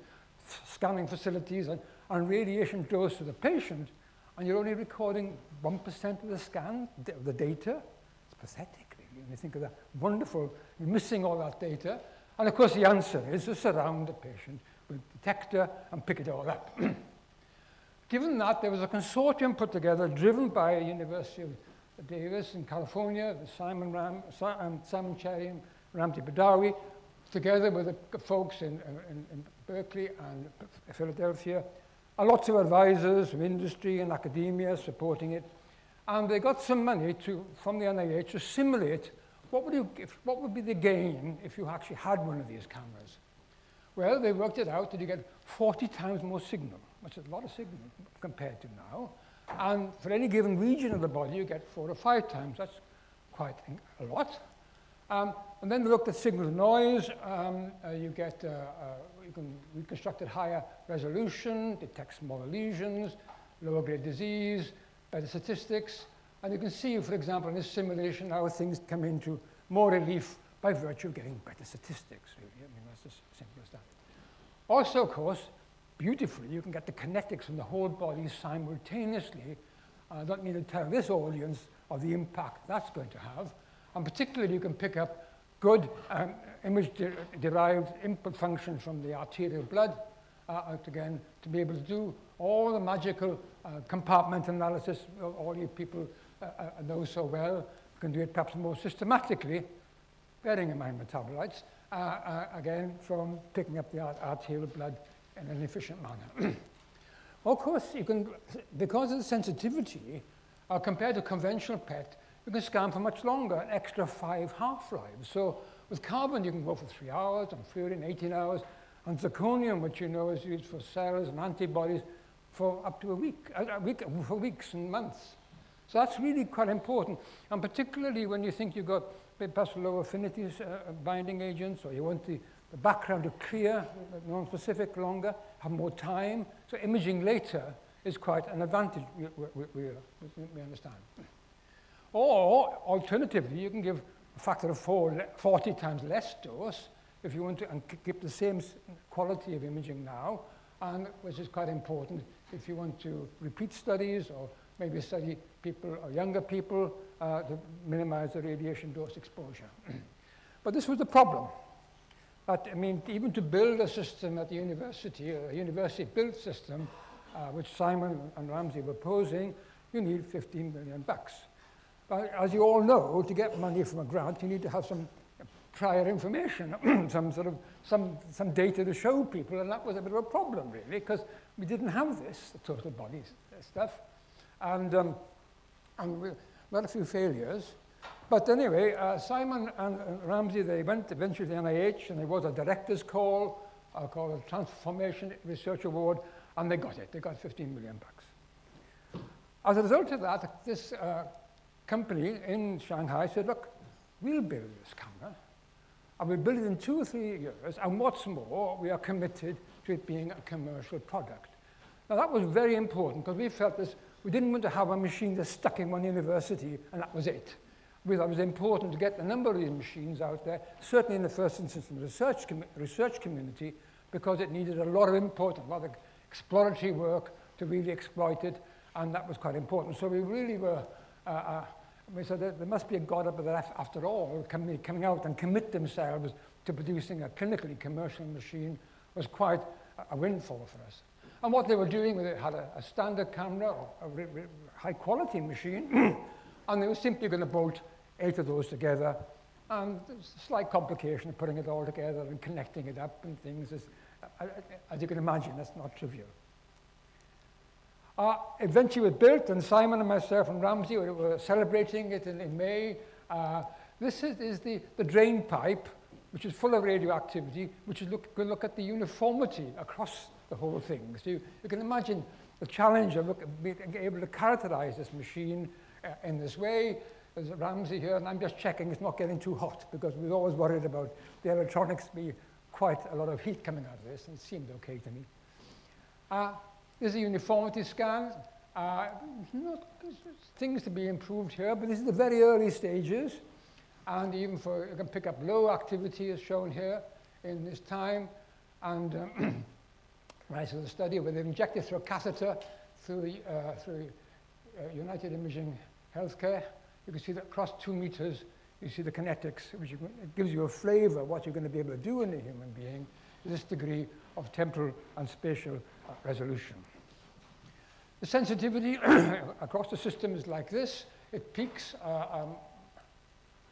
scanning facilities and radiation dose to the patient, and you're only recording 1% of the scan, the data, it's pathetic, really. When you think of that wonderful, you're missing all that data. And of course, the answer is to surround the patient with a detector and pick it all up. Given that, there was a consortium put together, driven by University of Davis in California, Simon Cherry and Ramzi Badawi, together with the folks in Berkeley and Philadelphia, and lots of advisors from industry and academia supporting it. And they got some money from the NIH to simulate what would be the gain if you actually had one of these cameras. Well, they worked it out that you get 40 times more signal, which is a lot of signal compared to now. And for any given region of the body, you get 4 or 5 times. That's quite a lot. And then they looked at signal to noise. You can reconstruct at higher resolution, detect smaller lesions, lower grade disease, better statistics. And you can see, for example, in this simulation, how things come into more relief by virtue of getting better statistics, really. I mean, that's as simple as that. Also, of course, beautifully, you can get the kinetics from the whole body simultaneously. I don't need to tell this audience of the impact that's going to have. And particularly, you can pick up good image-derived input function from the arterial blood, again, to be able to do all the magical compartment analysis all you people know so well. You can do it perhaps more systematically, bearing in mind metabolites, again, from picking up the arterial blood in an efficient manner. Of course, you can, because of the sensitivity, compared to conventional PET, you can scan for much longer, an extra 5 half-lives. So with carbon, you can go for 3 hours, and fluorine, 18 hours. And zirconium, which you know is used for cells and antibodies for up to a week, for weeks and months. So that's really quite important. And particularly when you think you've got perhaps low affinities binding agents, or you want the background to clear, non-specific longer, have more time. So imaging later is quite an advantage, we understand. Or alternatively, you can give a factor of 40 times less dose if you want to and keep the same quality of imaging now, and which is quite important if you want to repeat studies or maybe study people or younger people to minimize the radiation dose exposure. But this was the problem. But, I mean, even to build a system at the university, a university-built system, which Simon and Ramsey were posing, you need $15 million. But as you all know, to get money from a grant, you need to have some prior information, some data to show people, and that was a bit of a problem, really, because we didn't have this, the total body stuff, and we had a few failures. But anyway, Simon and Ramsey, they went eventually to the NIH, and there was a director's call, called a Transformation Research Award, and they got it. They got $15 million. As a result of that, this company in Shanghai said, look, we'll build this camera, and we'll build it in 2 or 3 years, and what's more, we are committed to it being a commercial product. Now, that was very important, because we felt this, we didn't want to have a machine that's stuck in one university, and that was it. We thought it was important to get a number of these machines out there, certainly in the first instance in the research community, because it needed a lot of input, a lot of exploratory work to really exploit it, and that was quite important. So we really were, we said that there must be a God up there after all, coming out and commit themselves to producing a clinically commercial machine was quite a windfall for us. And what they were doing with it had a standard camera, a high-quality machine, and they were simply going to bolt 8 of those together. And there's a slight complication of putting it all together and connecting it up and things. As you can imagine, that's not trivial. Eventually it was built, and Simon and myself and Ramsey were celebrating it in May. This is the drain pipe, which is full of radioactivity, which is going to look at the uniformity across the whole thing. So you can imagine the challenge of being able to characterize this machine in this way. There's Ramsey here, and I'm just checking it's not getting too hot, because we were always worried about the electronics being quite a lot of heat coming out of this, and it seemed okay to me. This is a uniformity scan. Things to be improved here, but this is the very early stages, and even for, you can pick up low activity as shown here in this time, and nice little study where they've injected through a catheter through United Imaging Healthcare. You can see that across 2 meters, you see the kinetics, which it gives you a flavor of what you're going to be able to do in a human being, this degree of temporal and spatial resolution. The sensitivity across the system is like this. It peaks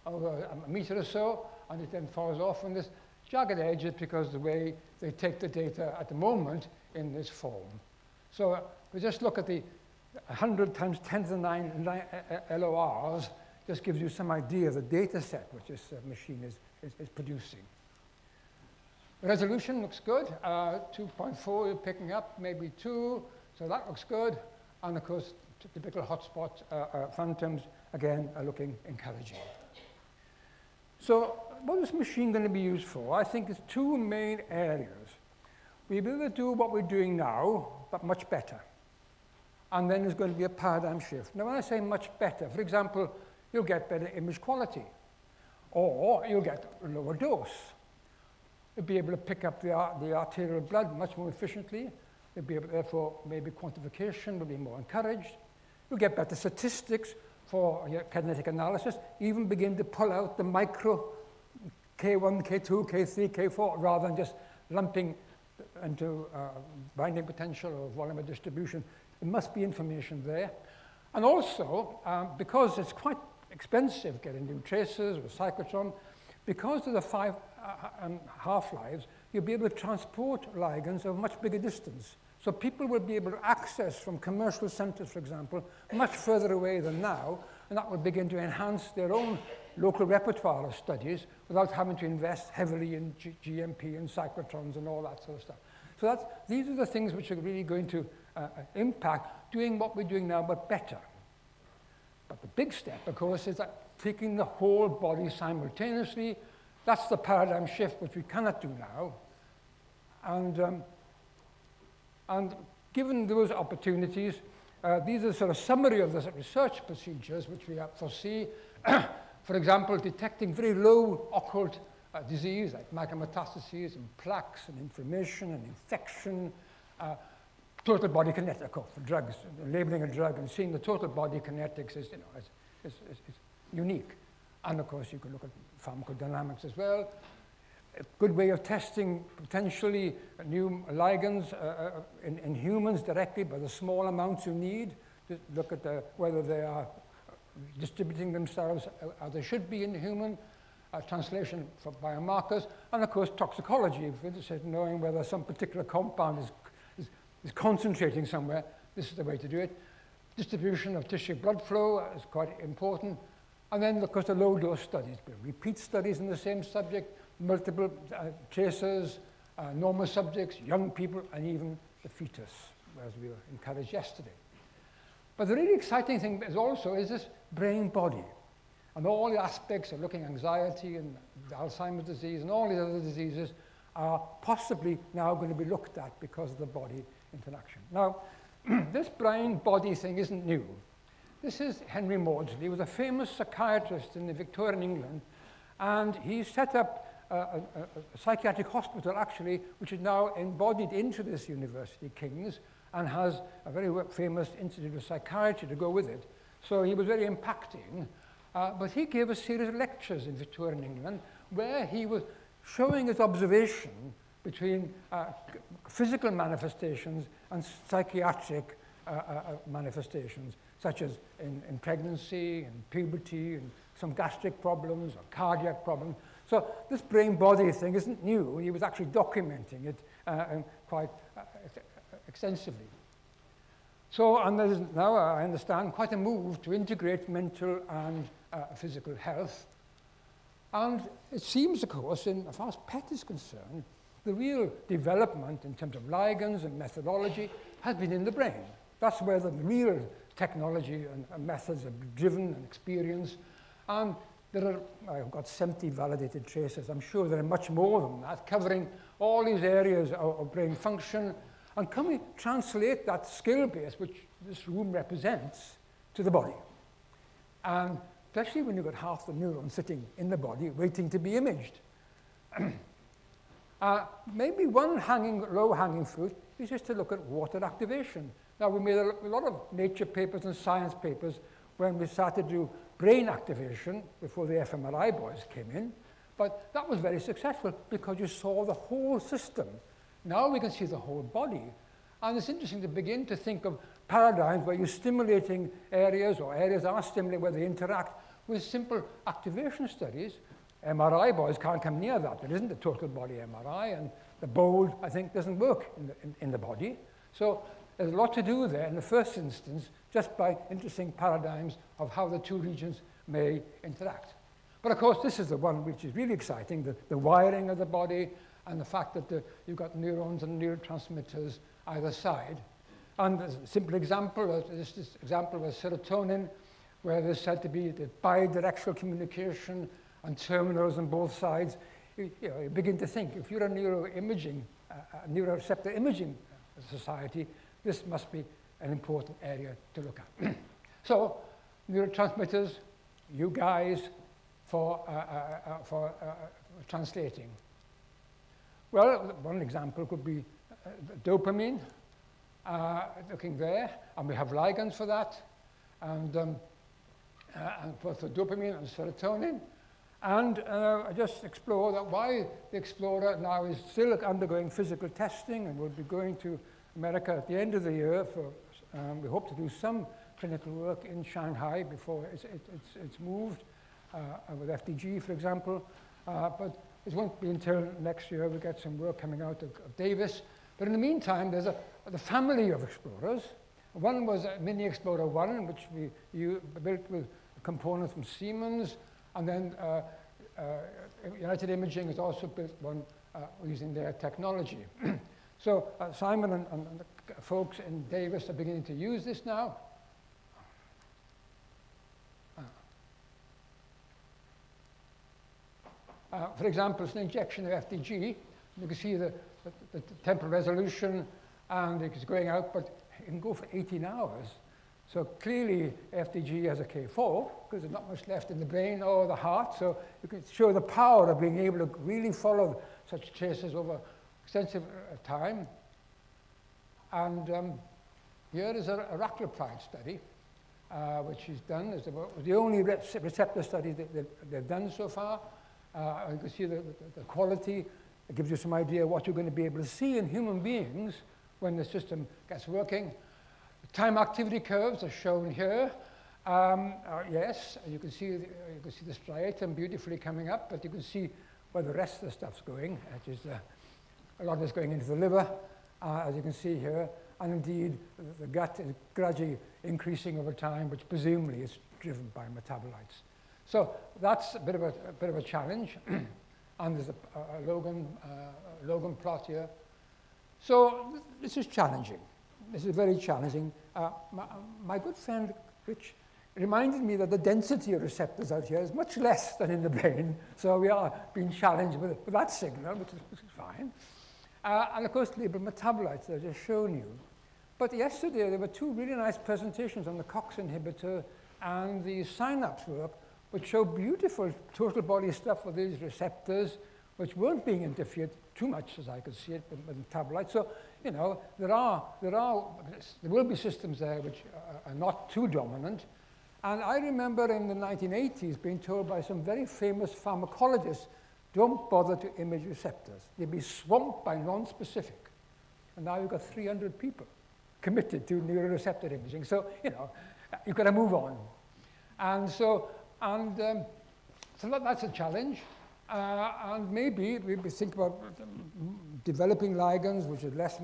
over a meter or so, and it then falls off on this jagged edges because the way they take the data at the moment in this form. So we just look at the 100 times 10 to the 9 LORs, just gives you some idea of the data set which this machine is producing. The resolution looks good. 2.4 you're picking up, maybe 2, so that looks good. And of course, typical hotspot phantoms, again, are looking encouraging. So what is this machine going to be used for? I think there's 2 main areas. We'll be able to do what we're doing now, but much better. And then there's going to be a paradigm shift. Now, when I say much better, for example, you'll get better image quality, or you'll get a lower dose. You'll be able to pick up the arterial blood much more efficiently. You'll be able, therefore, maybe quantification will be more encouraged. You'll get better statistics for your kinetic analysis, even begin to pull out the micro K1, K2, K3, K4, rather than just lumping into binding potential or volume of distribution. There must be information there. And also, because it's quite expensive getting new tracers or cyclotron, because of the 5 half-lives, you'll be able to transport ligands over a much bigger distance. So people will be able to access from commercial centers, for example, much further away than now, and that will begin to enhance their own local repertoire of studies without having to invest heavily in GMP and cyclotrons and all that sort of stuff. So these are the things which are really going to impact doing what we're doing now, but better. But the big step, of course, is that taking the whole body simultaneously. That's the paradigm shift which we cannot do now. And given those opportunities, these are sort of summary of the research procedures which we foresee. For example, detecting very low occult disease like micrometastases and plaques and inflammation and infection, total body kinetic for drugs, labeling a drug and seeing the total body kinetics is, is unique. And of course, you can look at pharmacodynamics as well. A good way of testing potentially new ligands in humans directly by the small amounts you need. Just look at whether they are distributing themselves as they should be in the human, translation for biomarkers, and of course toxicology. If you're interested in knowing whether some particular compound is concentrating somewhere, this is the way to do it. Distribution of tissue blood flow is quite important. And then, of course, the low-dose studies, repeat studies in the same subject, multiple tracers, normal subjects, young people, and even the fetus, as we were encouraged yesterday. But the really exciting thing is this brain-body, and all the aspects of looking at anxiety and Alzheimer's disease and all these other diseases are possibly now going to be looked at because of the body interaction. Now, this brain-body thing isn't new. This is Henry Maudsley. He was a famous psychiatrist in the Victorian England, and he set up a psychiatric hospital, actually, which is now embodied into this university, King's, and has a very famous Institute of Psychiatry to go with it. So he was very impacting, but he gave a series of lectures in Victorian England where he was showing his observation between physical manifestations and psychiatric manifestations, such as in pregnancy and puberty and some gastric problems or cardiac problems. So this brain-body thing isn't new. He was actually documenting it quite extensively. So, and there's now, I understand, quite a move to integrate mental and physical health. And it seems, of course, as far as PET is concerned, the real development in terms of ligands and methodology has been in the brain. That's where the real technology and methods are driven and experienced. And there are, I've got 70 validated traces. I'm sure there are much more than that, covering all these areas of brain function. And can we translate that skill base, which this room represents, to the body? And especially when you've got half the neurons sitting in the body waiting to be imaged. Maybe one low-hanging fruit is just to look at water activation. Now, we made a lot of nature papers and science papers when we started to do brain activation before the fMRI boys came in. But that was very successful because you saw the whole system. Now we can see the whole body. And it's interesting to begin to think of paradigms where you're stimulating areas, or areas are stimulated where they interact with simple activation studies. MRI boys can't come near that. There isn't a total body MRI, and the bold, I think, doesn't work in the body. So there's a lot to do there in the first instance, just by interesting paradigms of how the two regions may interact. But of course, this is the one which is really exciting, the wiring of the body, and the fact that you've got neurons and neurotransmitters either side. And there's a simple example, this example was serotonin, where there's said to be the bidirectional communication and terminals on both sides. You begin to think, if you're a neuroimaging, neuroreceptor imaging society, this must be an important area to look at. So, neurotransmitters, you guys, for translating. Well, one example could be dopamine, looking there, and we have ligands for that, and both the dopamine and serotonin. And I just explore that why the Explorer now is still undergoing physical testing and will be going to America at the end of the year for, we hope to do some clinical work in Shanghai before it's moved, with FDG, for example. But it won't be until next year we get some work coming out of Davis. But in the meantime, there's the family of Explorers. One was Mini Explorer 1, which we built with component from Siemens, and then United Imaging has also built one using their technology. So Simon and the folks in Davis are beginning to use this now. For example, it's an injection of FDG. You can see the temporal resolution, and it's going out, but it can go for 18 hours. So clearly, FDG has a K4, because there's not much left in the brain or the heart. So you can show the power of being able to really follow such traces over extensive time. And here is a raclopride study, which he's done. It's the only receptor study that they've done so far. You can see the quality. It gives you some idea of what you're going to be able to see in human beings when the system gets working. The time activity curves are shown here. Yes, you can see the striatum beautifully coming up, but you can see where the rest of the stuff's going. That is, a lot is going into the liver, as you can see here, and indeed the gut is gradually increasing over time, which presumably is driven by metabolites. So that's a bit of a challenge, and there's a Logan plot here. So this is challenging. This is very challenging. My good friend Rich reminded me that the density of receptors out here is much less than in the brain. So we are being challenged with that signal, which is fine. And of course, labeled metabolites that I've just shown you. But yesterday, there were two really nice presentations on the COX inhibitor and the synapse work, which show beautiful total body stuff for these receptors, which weren't being interfered too much, as I could see it, with metabolites. So, you know, there will be systems there which are not too dominant. And I remember in the 1980s being told by some very famous pharmacologists, don't bother to image receptors. They'll be swamped by non-specific. And now you've got 300 people committed to neuroreceptor imaging. So, you know, you've got to move on. And so, that's a challenge. And maybe we think about developing ligands, which is less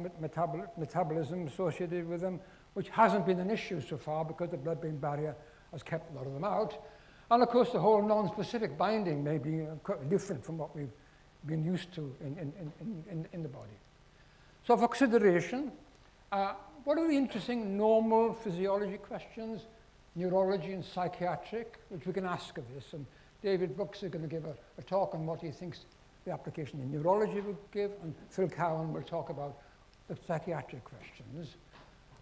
metabolism associated with them, which hasn't been an issue so far because the blood-brain barrier has kept a lot of them out. And of course, the whole non-specific binding may be quite different from what we've been used to in the body. So for consideration, what are the interesting normal physiology questions, neurology and psychiatric, which we can ask of this? And David Brooks is going to give a talk on what he thinks the application in neurology will give, and Phil Cowan will talk about the psychiatric questions.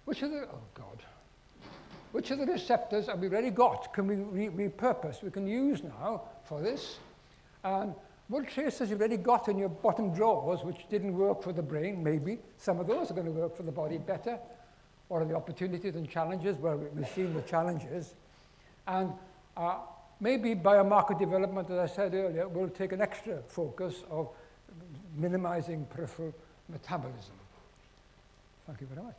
Which are the, oh God, which of the receptors have we already got? Can we repurpose? We can use now for this. And what traces have you already got in your bottom drawers which didn't work for the brain? Maybe some of those are going to work for the body better. What are the opportunities and challenges? Well, we've seen the challenges. And maybe biomarker development, as I said earlier, will take an extra focus of minimizing peripheral metabolism. Thank you very much.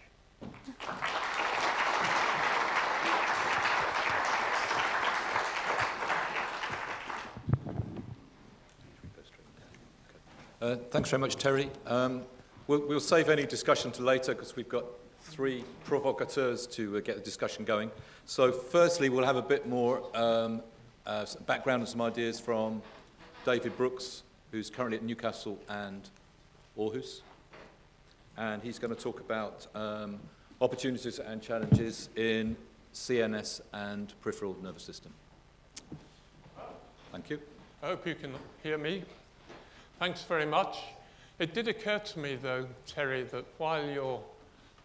Thanks very much, Terry. We'll save any discussion to later because we've got three provocateurs to get the discussion going. So firstly, we'll have a bit more background and some ideas from David Brooks, who's currently at Newcastle and Aarhus. And he's going to talk about opportunities and challenges in CNS and peripheral nervous system. Thank you. I hope you can hear me. Thanks very much. It did occur to me, though, Terry, that while your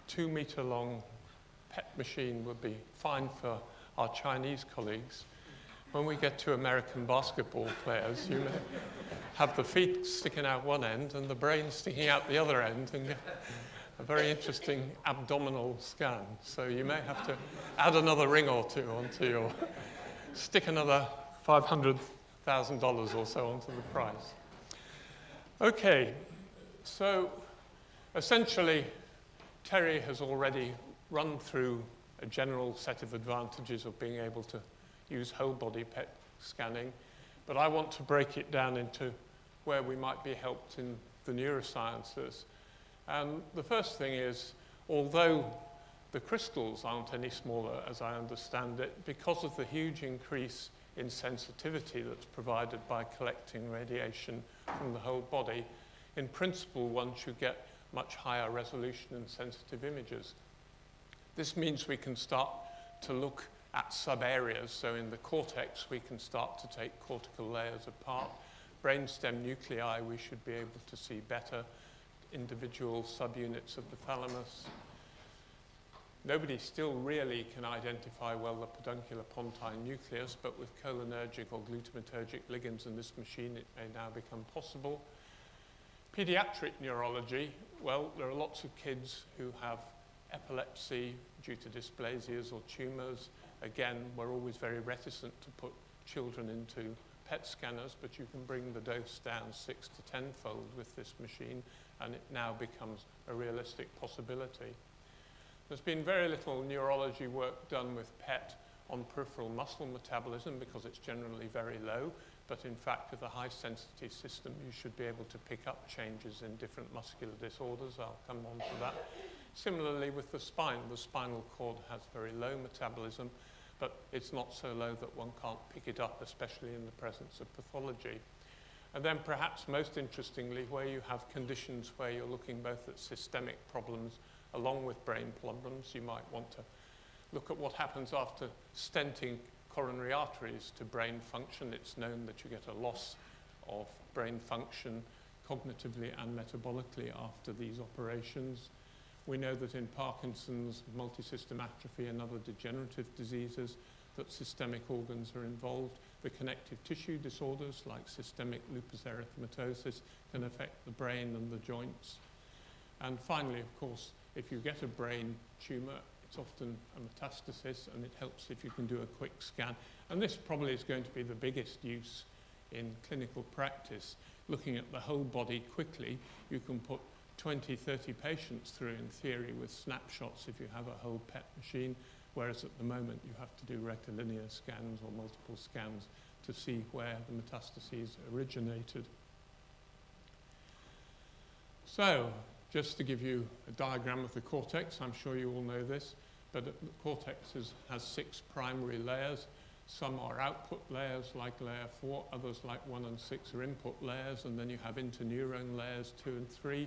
2-meter-long PET machine would be fine for our Chinese colleagues, when we get to American basketball players, you may have the feet sticking out one end and the brain sticking out the other end and get a very interesting abdominal scan. So you may have to add another ring or two onto your, stick another $500,000 or so onto the price. Okay, so essentially, Terry has already run through a general set of advantages of being able to use whole body PET scanning, but I want to break it down into where we might be helped in the neurosciences. And the first thing is, although The crystals aren't any smaller, as I understand it, because of the huge increase in sensitivity that's provided by collecting radiation from the whole body. In principle, one should get much higher resolution and sensitive images. This means we can start to look at sub-areas. So in the cortex, we can start to take cortical layers apart. Brainstem nuclei, we should be able to see better. Individual subunits of the thalamus. Nobody still really can identify well the peduncular-pontine nucleus, but with cholinergic or glutamatergic ligands in this machine, it may now become possible. Pediatric neurology, well, there are lots of kids who have epilepsy due to dysplasias or tumors. Again, we're always very reticent to put children into PET scanners, but you can bring the dose down 6 to 10-fold with this machine, and it now becomes a realistic possibility. There's been very little neurology work done with PET on peripheral muscle metabolism because it's generally very low, but in fact with a high sensitivity system you should be able to pick up changes in different muscular disorders. I'll come on to that. Similarly with the spinal cord has very low metabolism, but it's not so low that one can't pick it up, especially in the presence of pathology. And then perhaps most interestingly, where you have conditions where you're looking both at systemic problems along with brain problems, you might want to look at what happens after stenting coronary arteries to brain function. It's known that you get a loss of brain function cognitively and metabolically after these operations. We know that in Parkinson's, multisystem atrophy and other degenerative diseases that systemic organs are involved. The connective tissue disorders like systemic lupus erythematosus can affect the brain and the joints. And finally, of course, if you get a brain tumor, it's often a metastasis, and it helps if you can do a quick scan. And this probably is going to be the biggest use in clinical practice. Looking at the whole body quickly, you can put 20, 30 patients through in theory with snapshots if you have a whole PET machine, whereas at the moment you have to do rectilinear scans or multiple scans to see where the metastases originated. So, just to give you a diagram of the cortex, I'm sure you all know this, but the cortex has 6 primary layers. Some are output layers like layer 4, others like 1 and 6 are input layers, and then you have interneuron layers 2 and 3.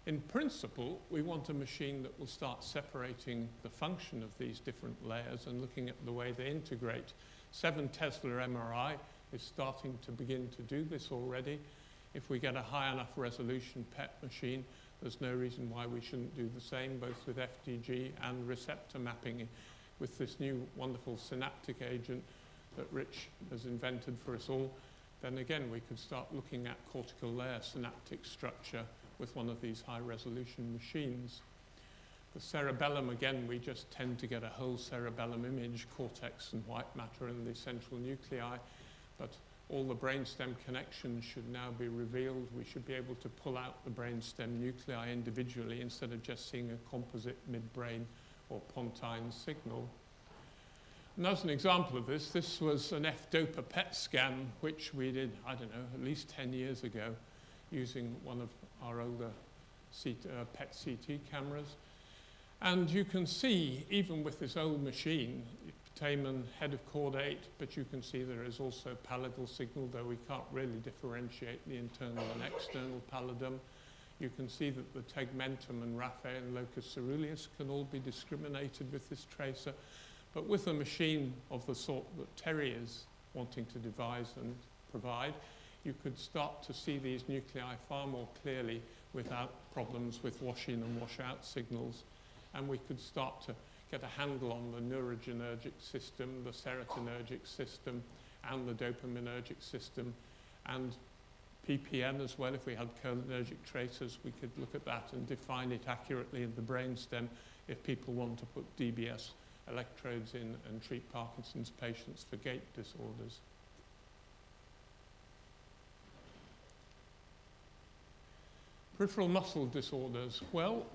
In principle, we want a machine that will start separating the function of these different layers and looking at the way they integrate. 7 Tesla MRI is starting to begin to do this already. If we get a high enough resolution PET machine, there's no reason why we shouldn't do the same, both with FDG and receptor mapping with this new wonderful synaptic agent that Rich has invented for us all. Then again, we could start looking at cortical layer synaptic structure with one of these high-resolution machines. The cerebellum, again, we just tend to get a whole cerebellum image, cortex and white matter and the central nuclei, but all the brainstem connections should now be revealed. We should be able to pull out the brainstem nuclei individually instead of just seeing a composite midbrain or pontine signal. And as an example of this, this was an F-DOPA PET scan, which we did, I don't know, at least 10 years ago, using one of our older PET CT cameras. And you can see, even with this old machine, putamen, head of caudate, but you can see there is also pallidal signal, though we can't really differentiate the internal and external pallidum. You can see that the tegmentum and raphe and locus ceruleus can all be discriminated with this tracer. But with a machine of the sort that Terry is wanting to devise and provide, you could start to see these nuclei far more clearly without problems with wash-in and wash-out signals. And we could start to get a handle on the neurogenic system, the serotonergic system, and the dopaminergic system, and PPN as well. If we had cholinergic tracers, we could look at that and define it accurately in the brainstem if people want to put DBS electrodes in and treat Parkinson's patients for gait disorders. Peripheral muscle disorders. Well,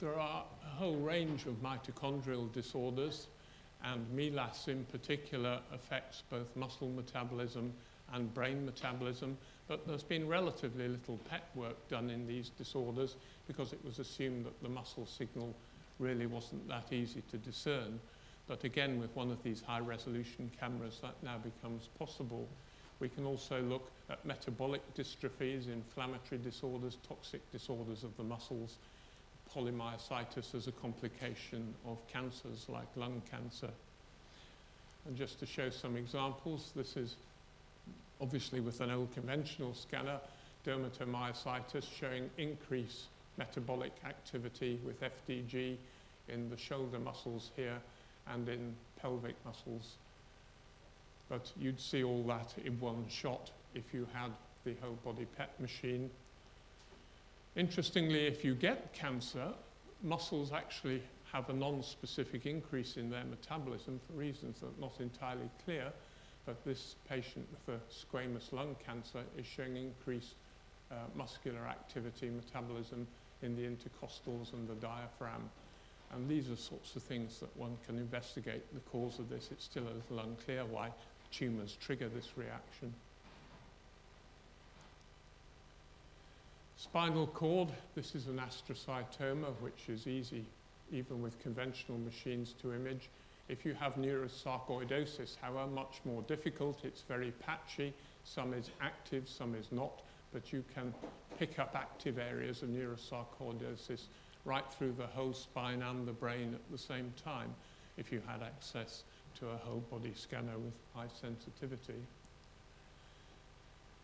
there are a whole range of mitochondrial disorders, and MELAS in particular affects both muscle metabolism and brain metabolism, but there's been relatively little PET work done in these disorders because it was assumed that the muscle signal really wasn't that easy to discern. But again, with one of these high-resolution cameras, that now becomes possible. We can also look at metabolic dystrophies, inflammatory disorders, toxic disorders of the muscles, polymyositis as a complication of cancers like lung cancer. And just to show some examples, this is obviously with an old conventional scanner, dermatomyositis showing increased metabolic activity with FDG in the shoulder muscles here and in pelvic muscles. But you'd see all that in one shot if you had the whole body PET machine. Interestingly, if you get cancer, muscles actually have a non-specific increase in their metabolism for reasons that are not entirely clear, but this patient with a squamous lung cancer is showing increased muscular activity, metabolism in the intercostals and the diaphragm. And these are sorts of things that one can investigate the cause of this. It's still a little unclear why tumours trigger this reaction. Spinal cord, this is an astrocytoma, which is easy even with conventional machines to image. If you have neurosarcoidosis, however, much more difficult. It's very patchy. Some is active, some is not, but you can pick up active areas of neurosarcoidosis right through the whole spine and the brain at the same time if you had access to a whole body scanner with high sensitivity.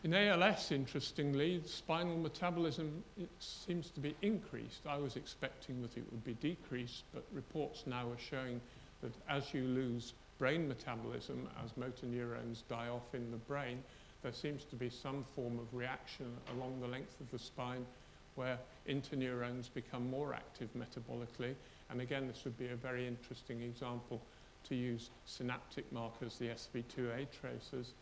In ALS, interestingly, spinal metabolism, it seems to be increased. I was expecting that it would be decreased, but reports now are showing that as you lose brain metabolism, as motor neurons die off in the brain, there seems to be some form of reaction along the length of the spine where interneurons become more active metabolically. And again, this would be a very interesting example to use synaptic markers, the SV2A tracers.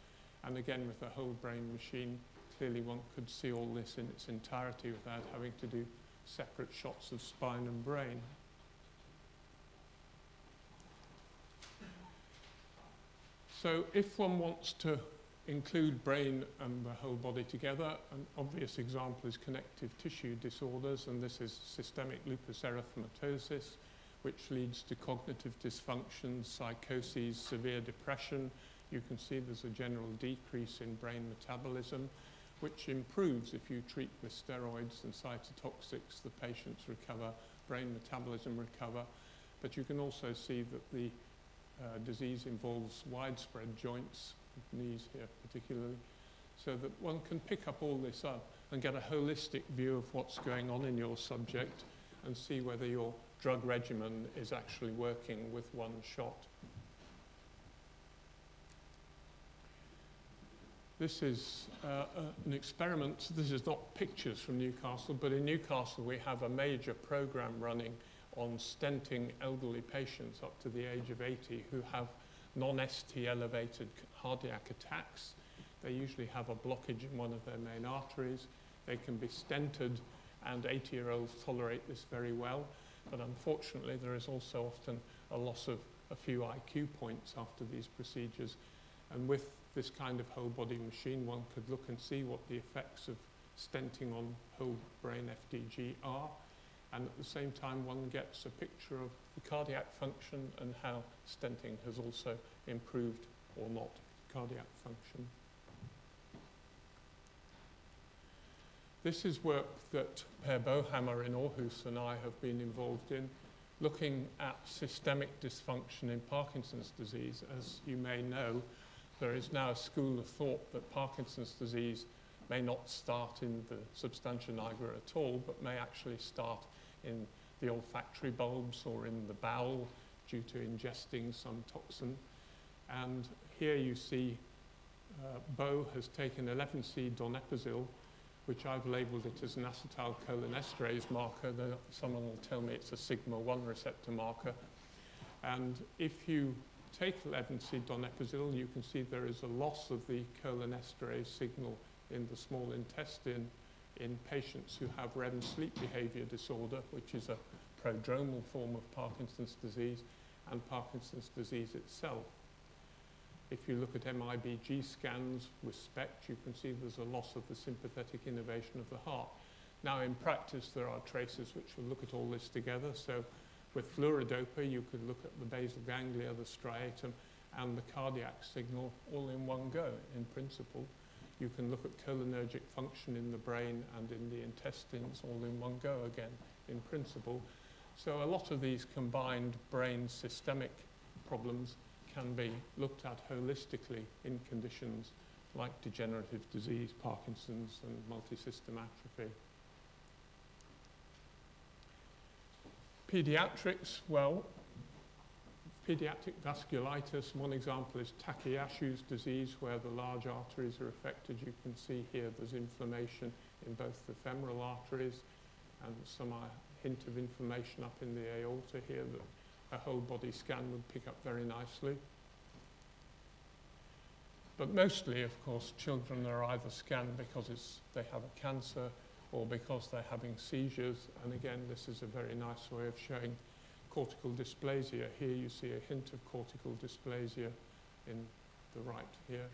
And again, with a whole brain machine, clearly one could see all this in its entirety without having to do separate shots of spine and brain. So if one wants to include brain and the whole body together, an obvious example is connective tissue disorders, and this is systemic lupus erythematosus, which leads to cognitive dysfunction, psychoses, severe depression. You can see there's a general decrease in brain metabolism, which improves if you treat with steroids and cytotoxics. The patients recover, brain metabolism recover. But you can also see that the disease involves widespread joints, knees here particularly, so that one can pick up all this up and get a holistic view of what's going on in your subject and see whether your drug regimen is actually working with one shot. This is an experiment. This is not pictures from Newcastle, but in Newcastle we have a major program running on stenting elderly patients up to the age of 80 who have non-ST elevated cardiac attacks. They usually have a blockage in one of their main arteries. They can be stented, and 80-year-olds tolerate this very well. But unfortunately, there is also often a loss of a few IQ points after these procedures. And with this kind of whole body machine, one could look and see what the effects of stenting on whole brain FDG are. And at the same time, one gets a picture of the cardiac function and how stenting has also improved or not cardiac function. This is work that Per Bohammer in Aarhus and I have been involved in, looking at systemic dysfunction in Parkinson's disease. As you may know, there is now a school of thought that Parkinson's disease may not start in the substantia nigra at all, but may actually start in the olfactory bulbs or in the bowel due to ingesting some toxin. And here you see Bo has taken 11C-donepezil, which I've labeled it as an acetylcholinesterase marker. Someone will tell me it's a sigma-1 receptor marker. And if you take 11C-donepezil, you can see there is a loss of the cholinesterase signal in the small intestine in patients who have REM sleep behavior disorder, which is a prodromal form of Parkinson's disease, and Parkinson's disease itself. If you look at MIBG scans with SPECT, you can see there's a loss of the sympathetic innervation of the heart. Now, in practice, there are tracers which will look at all this together. So With fluorodopa, you could look at the basal ganglia, the striatum, and the cardiac signal all in one go, in principle. You can look at cholinergic function in the brain and in the intestines all in one go again, in principle. So a lot of these combined brain systemic problems can be looked at holistically in conditions like degenerative disease, Parkinson's, and multisystem atrophy. Pediatrics, well, pediatric vasculitis, one example is Takayasu's disease, where the large arteries are affected. You can see here there's inflammation in both the femoral arteries and some hint of inflammation up in the aorta here that a whole body scan would pick up very nicely. But mostly, of course, children are either scanned because they have a cancer or because they're having seizures. And again, this is a very nice way of showing cortical dysplasia. Here you see a hint of cortical dysplasia in the right here.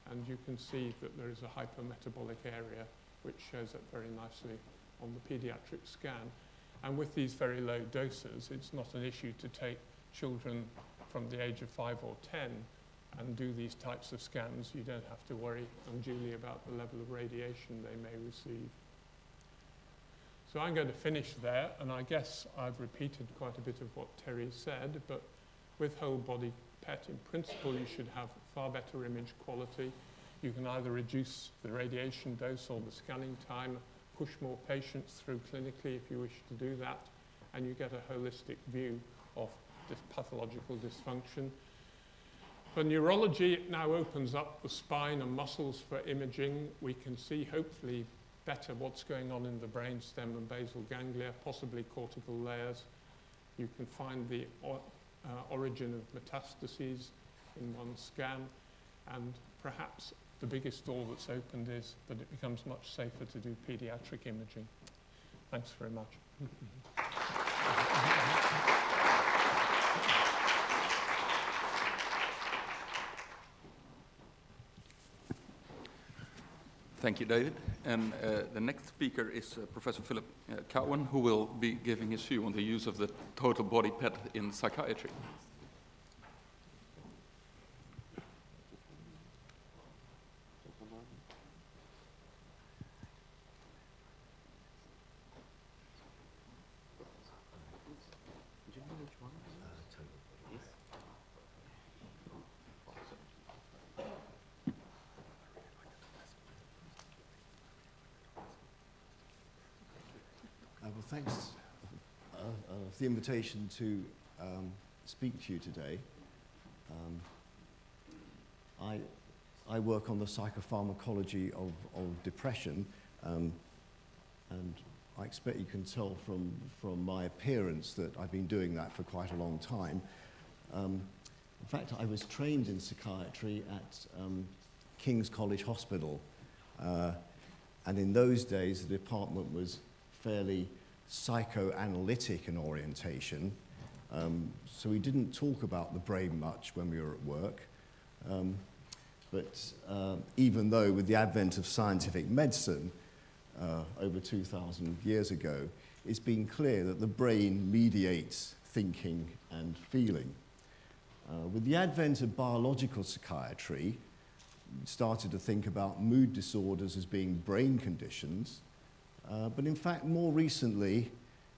And you can see that there is a hypermetabolic area, which shows up very nicely on the pediatric scan. And with these very low doses, it's not an issue to take children from the age of 5 or 10 and do these types of scans. You don't have to worry unduly about the level of radiation they may receive. So I'm going to finish there, and I guess I've repeated quite a bit of what Terry said, but with whole body PET, in principle, you should have far better image quality. You can either reduce the radiation dose or the scanning time, push more patients through clinically if you wish to do that, and you get a holistic view of this pathological dysfunction. For neurology, it now opens up the spine and muscles for imaging. We can see, hopefully, better what's going on in the brainstem and basal ganglia, possibly cortical layers. You can find the origin of metastases in one scan, and perhaps the biggest door that's opened is that it becomes much safer to do pediatric imaging. Thanks very much. Thank you, David. And the next speaker is Professor Philip Cowan, who will be giving his view on the use of the total body PET in psychiatry. Well, thanks for the invitation to speak to you today. I work on the psychopharmacology of depression, and I expect you can tell from my appearance that I've been doing that for quite a long time. In fact, I was trained in psychiatry at King's College Hospital, and in those days the department was fairly psychoanalytic in orientation, so we didn't talk about the brain much when we were at work. But even though with the advent of scientific medicine over 2,000 years ago, it's been clear that the brain mediates thinking and feeling. With the advent of biological psychiatry, we started to think about mood disorders as being brain conditions. But in fact, more recently,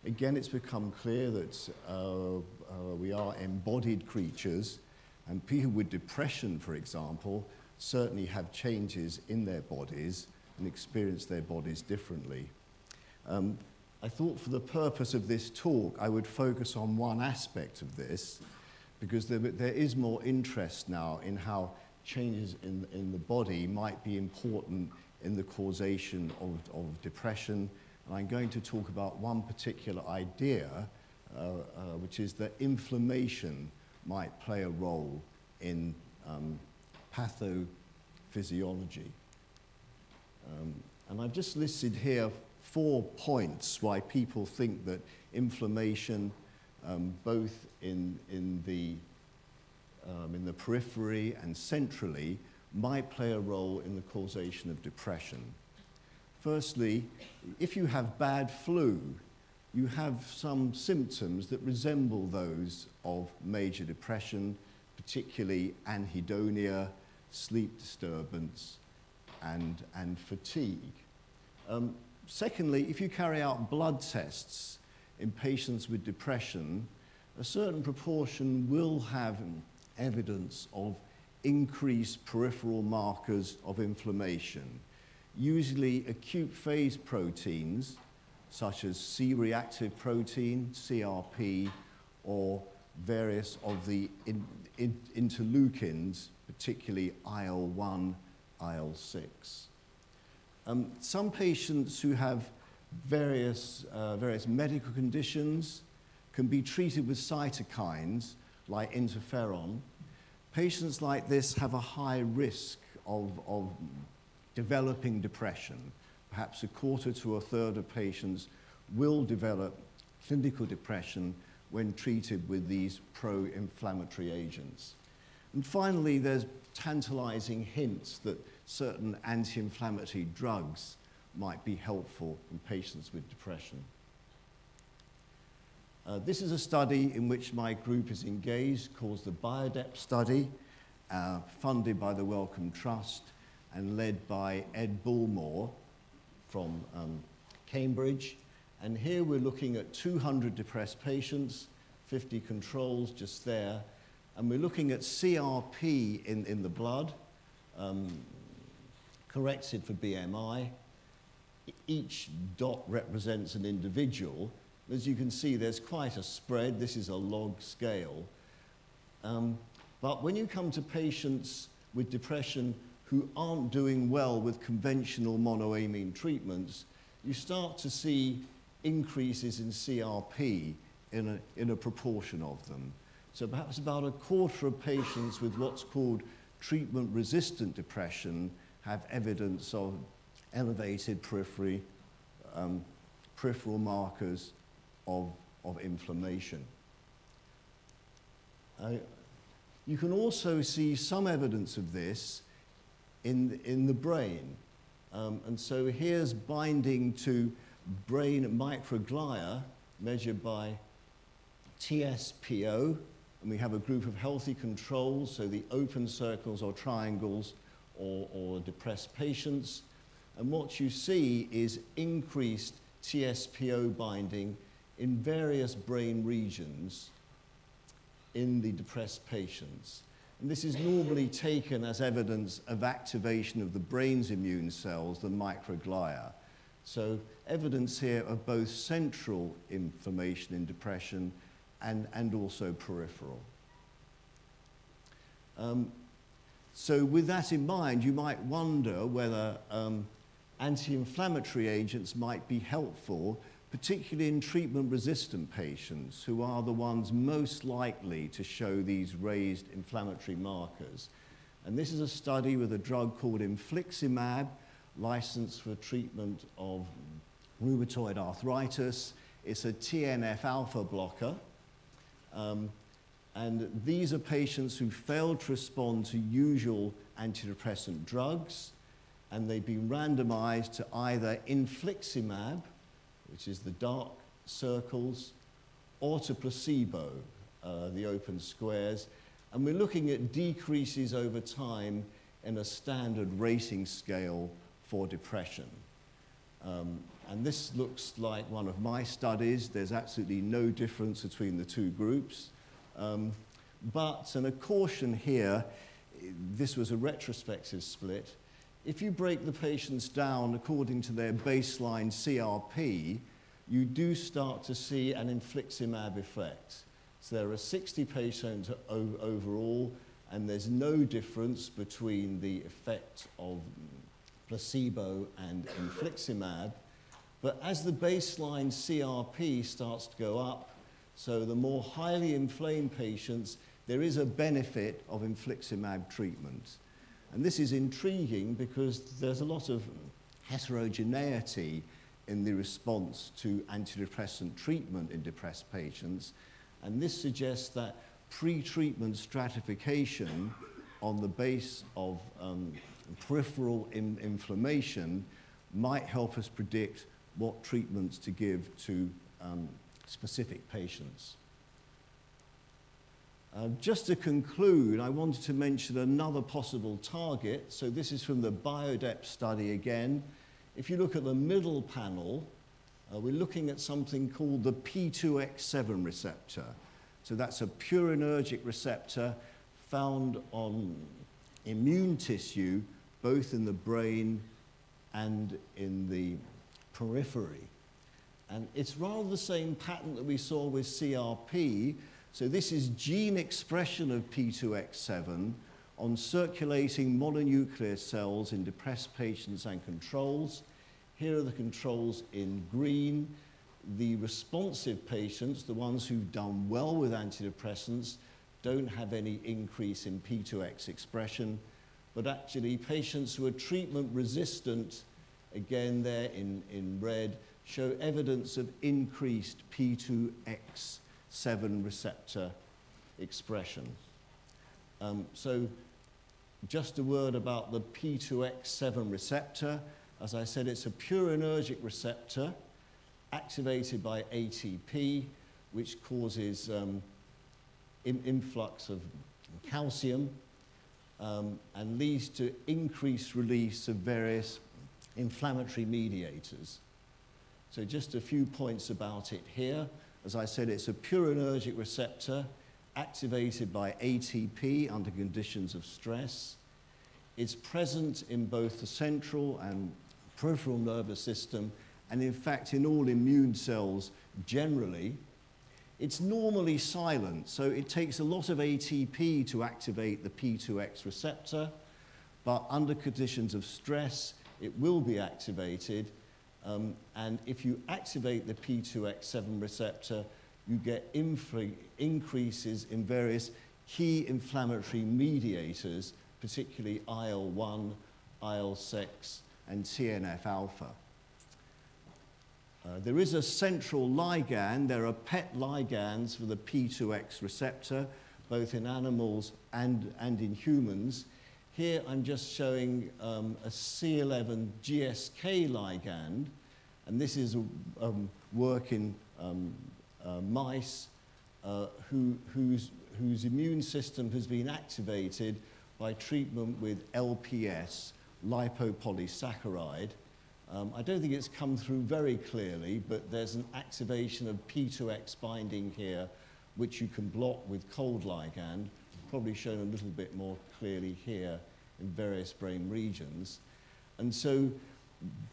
again, it's become clear that we are embodied creatures, and people with depression, for example, certainly have changes in their bodies and experience their bodies differently. I thought for the purpose of this talk, I would focus on one aspect of this, because there is more interest now in how changes in the body might be important in the causation of depression. And I'm going to talk about one particular idea, which is that inflammation might play a role in pathophysiology. And I've just listed here 4 points why people think that inflammation, both in the periphery and centrally, might play a role in the causation of depression. Firstly, if you have bad flu, you have some symptoms that resemble those of major depression, particularly anhedonia, sleep disturbance, and fatigue. Secondly, if you carry out blood tests in patients with depression, a certain proportion will have evidence of increased peripheral markers of inflammation, usually acute phase proteins such as C-reactive protein, CRP, or various of the interleukins, particularly IL-1, IL-6. Some patients who have various medical conditions can be treated with cytokines like interferon. Patients like this have a high risk of developing depression. Perhaps a quarter to a third of patients will develop clinical depression when treated with these pro-inflammatory agents. And finally, there's tantalizing hints that certain anti-inflammatory drugs might be helpful in patients with depression. This is a study in which my group is engaged, called the BioDeP study, funded by the Wellcome Trust and led by Ed Bullmore from Cambridge. And here we're looking at 200 depressed patients, 50 controls just there, and we're looking at CRP in the blood, corrected for BMI. Each dot represents an individual. As you can see, there's quite a spread. This is a log scale. But when you come to patients with depression who aren't doing well with conventional monoamine treatments, you start to see increases in CRP in a proportion of them. So perhaps about a quarter of patients with what's called treatment-resistant depression have evidence of elevated peripheral markers of inflammation. You can also see some evidence of this in the brain. And so here's binding to brain microglia measured by TSPO, and we have a group of healthy controls, so the open circles or triangles or depressed patients. And what you see is increased TSPO binding in various brain regions in the depressed patients. And this is normally taken as evidence of activation of the brain's immune cells, the microglia. So evidence here of both central inflammation in depression and also peripheral. So with that in mind, you might wonder whether anti-inflammatory agents might be helpful, particularly in treatment-resistant patients who are the ones most likely to show these raised inflammatory markers. And this is a study with a drug called infliximab, licensed for treatment of rheumatoid arthritis. It's a TNF-alpha blocker. And these are patients who failed to respond to usual antidepressant drugs, and they've been randomized to either infliximab, which is the dark circles, or to placebo, the open squares. And we're looking at decreases over time in a standard rating scale for depression. And this looks like one of my studies. There's absolutely no difference between the two groups. But, and a caution here, this was a retrospective split. If you break the patients down according to their baseline CRP, you do start to see an infliximab effect. So there are 60 patients overall, and there's no difference between the effect of placebo and infliximab. But as the baseline CRP starts to go up, so the more highly inflamed patients, there is a benefit of infliximab treatment. And this is intriguing because there's a lot of heterogeneity in the response to antidepressant treatment in depressed patients. And this suggests that pre-treatment stratification on the base of peripheral inflammation might help us predict what treatments to give to specific patients. Just to conclude, I wanted to mention another possible target. So this is from the BioDep study again. If you look at the middle panel, we're looking at something called the P2X7 receptor. So that's a purinergic receptor found on immune tissue, both in the brain and in the periphery. And it's rather the same pattern that we saw with CRP. So this is gene expression of P2X7 on circulating mononuclear cells in depressed patients and controls. Here are the controls in green. The responsive patients, the ones who've done well with antidepressants, don't have any increase in P2X expression. But actually, patients who are treatment resistant, again there in red, show evidence of increased P2X7 receptor expression. So just a word about the P2X7 receptor. As I said, it's a purinergic receptor activated by ATP, which causes influx of calcium and leads to increased release of various inflammatory mediators. So just a few points about it here. As I said, it's a purinergic receptor activated by ATP under conditions of stress. It's present in both the central and peripheral nervous system, and in fact in all immune cells generally. It's normally silent, so it takes a lot of ATP to activate the P2X receptor, but under conditions of stress it will be activated, and if you activate the P2X7 receptor, you get increases in various key inflammatory mediators, particularly IL-1, IL-6, and TNF-alpha. There is a central ligand. There are PET ligands for the P2X receptor, both in animals and in humans. Here I'm just showing a C11 GSK ligand, and this is work in mice whose immune system has been activated by treatment with LPS, lipopolysaccharide. I don't think it's come through very clearly, but there's an activation of P2X binding here, which you can block with cold ligand, probably shown a little bit more clearly here in various brain regions. And so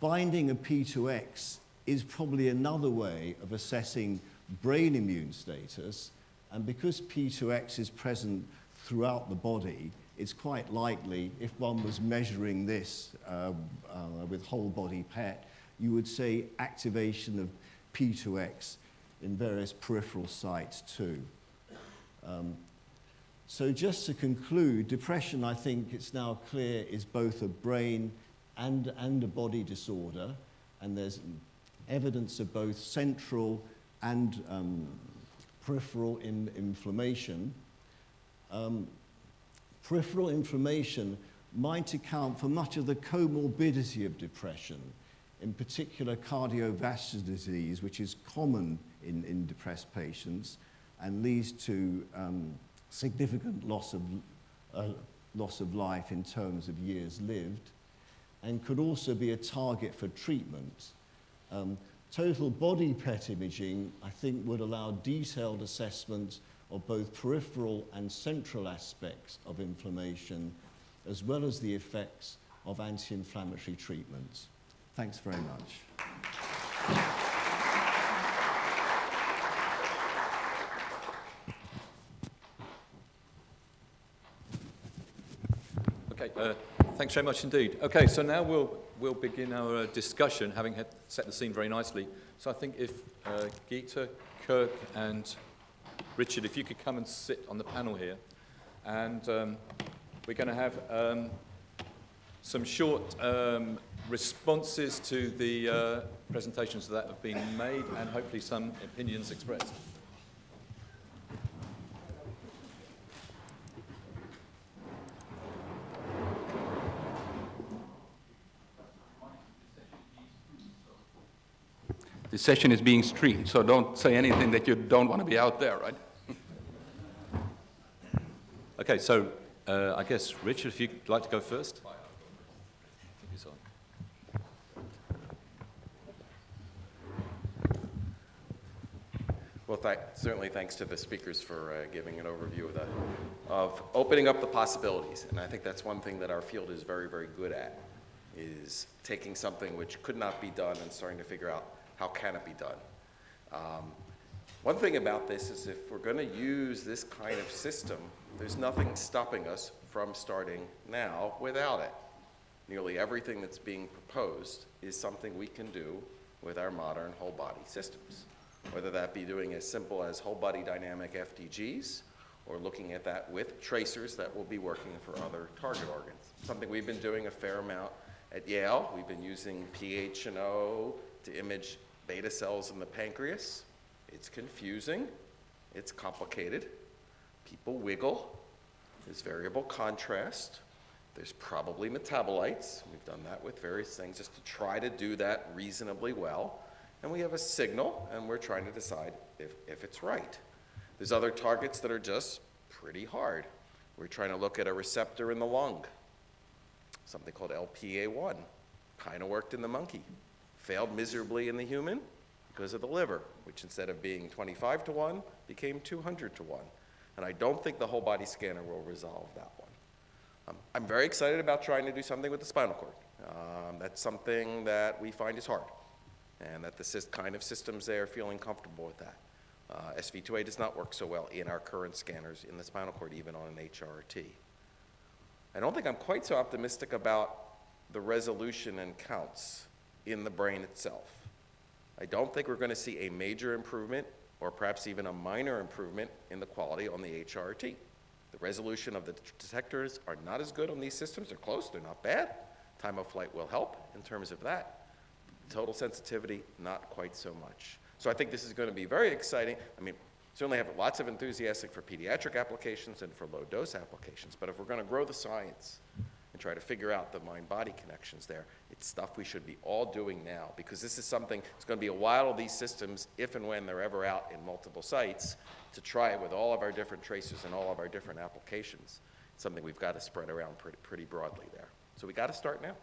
binding of P2X is probably another way of assessing brain immune status, and because P2X is present throughout the body, it's quite likely, if one was measuring this with whole body PET, you would say activation of P2X in various peripheral sites too. So just to conclude, depression, I think it's now clear, is both a brain and a body disorder, and there's evidence of both central and peripheral inflammation. Peripheral inflammation might account for much of the comorbidity of depression, in particular cardiovascular disease, which is common in depressed patients and leads to significant loss of life in terms of years lived, and could also be a target for treatment. Total body PET imaging, I think, would allow detailed assessment of both peripheral and central aspects of inflammation, as well as the effects of anti-inflammatory treatments. Thanks very much. Okay, thanks very much indeed. Okay, so now we'll begin our discussion, having set the scene very nicely. So I think if Geeta, Kirk, and Richard, if you could come and sit on the panel here, and we're going to have some short responses to the presentations that have been made, and hopefully some opinions expressed. The session is being streamed, so don't say anything that you don't want to be out there, right? Okay, so I guess, Richard, if you'd like to go first. Well, certainly thanks to the speakers for giving an overview of opening up the possibilities. And I think that's one thing that our field is very, very good at, is taking something which could not be done and starting to figure out how can it be done. One thing about this is if we're going to use this kind of system, there's nothing stopping us from starting now without it. Nearly everything that's being proposed is something we can do with our modern whole body systems, whether that be doing as simple as whole body dynamic FDGs or looking at that with tracers that will be working for other target organs. Something we've been doing a fair amount at Yale. We've been using PHNO to image beta cells in the pancreas. It's confusing, it's complicated, people wiggle, there's variable contrast, there's probably metabolites. We've done that with various things just to try to do that reasonably well. And we have a signal, and we're trying to decide if it's right. There's other targets that are just pretty hard. We're trying to look at a receptor in the lung, something called LPA1. Kind of worked in the monkey. Failed miserably in the human because of the liver, which instead of being 25 to 1, became 200 to 1. And I don't think the whole body scanner will resolve that one. I'm very excited about trying to do something with the spinal cord. That's something that we find is hard, and that the kind of systems there are feeling comfortable with that. SV2A does not work so well in our current scanners in the spinal cord, even on an HRT. I don't think I'm quite so optimistic about the resolution and counts in the brain itself. I don't think we're going to see a major improvement or perhaps even a minor improvement in the quality on the HRT. The resolution of the detectors are not as good on these systems. They're close, they're not bad. Time of flight will help in terms of that. Total sensitivity, not quite so much. So I think this is going to be very exciting. I mean, certainly have lots of enthusiastic for pediatric applications and for low dose applications, but if we're going to grow the science and try to figure out the mind-body connections there, it's stuff we should be all doing now, because this is something, it's going to be a while of these systems, if and when they're ever out in multiple sites, to try it with all of our different tracers and all of our different applications. It's something we've got to spread around pretty broadly there. So we got to start now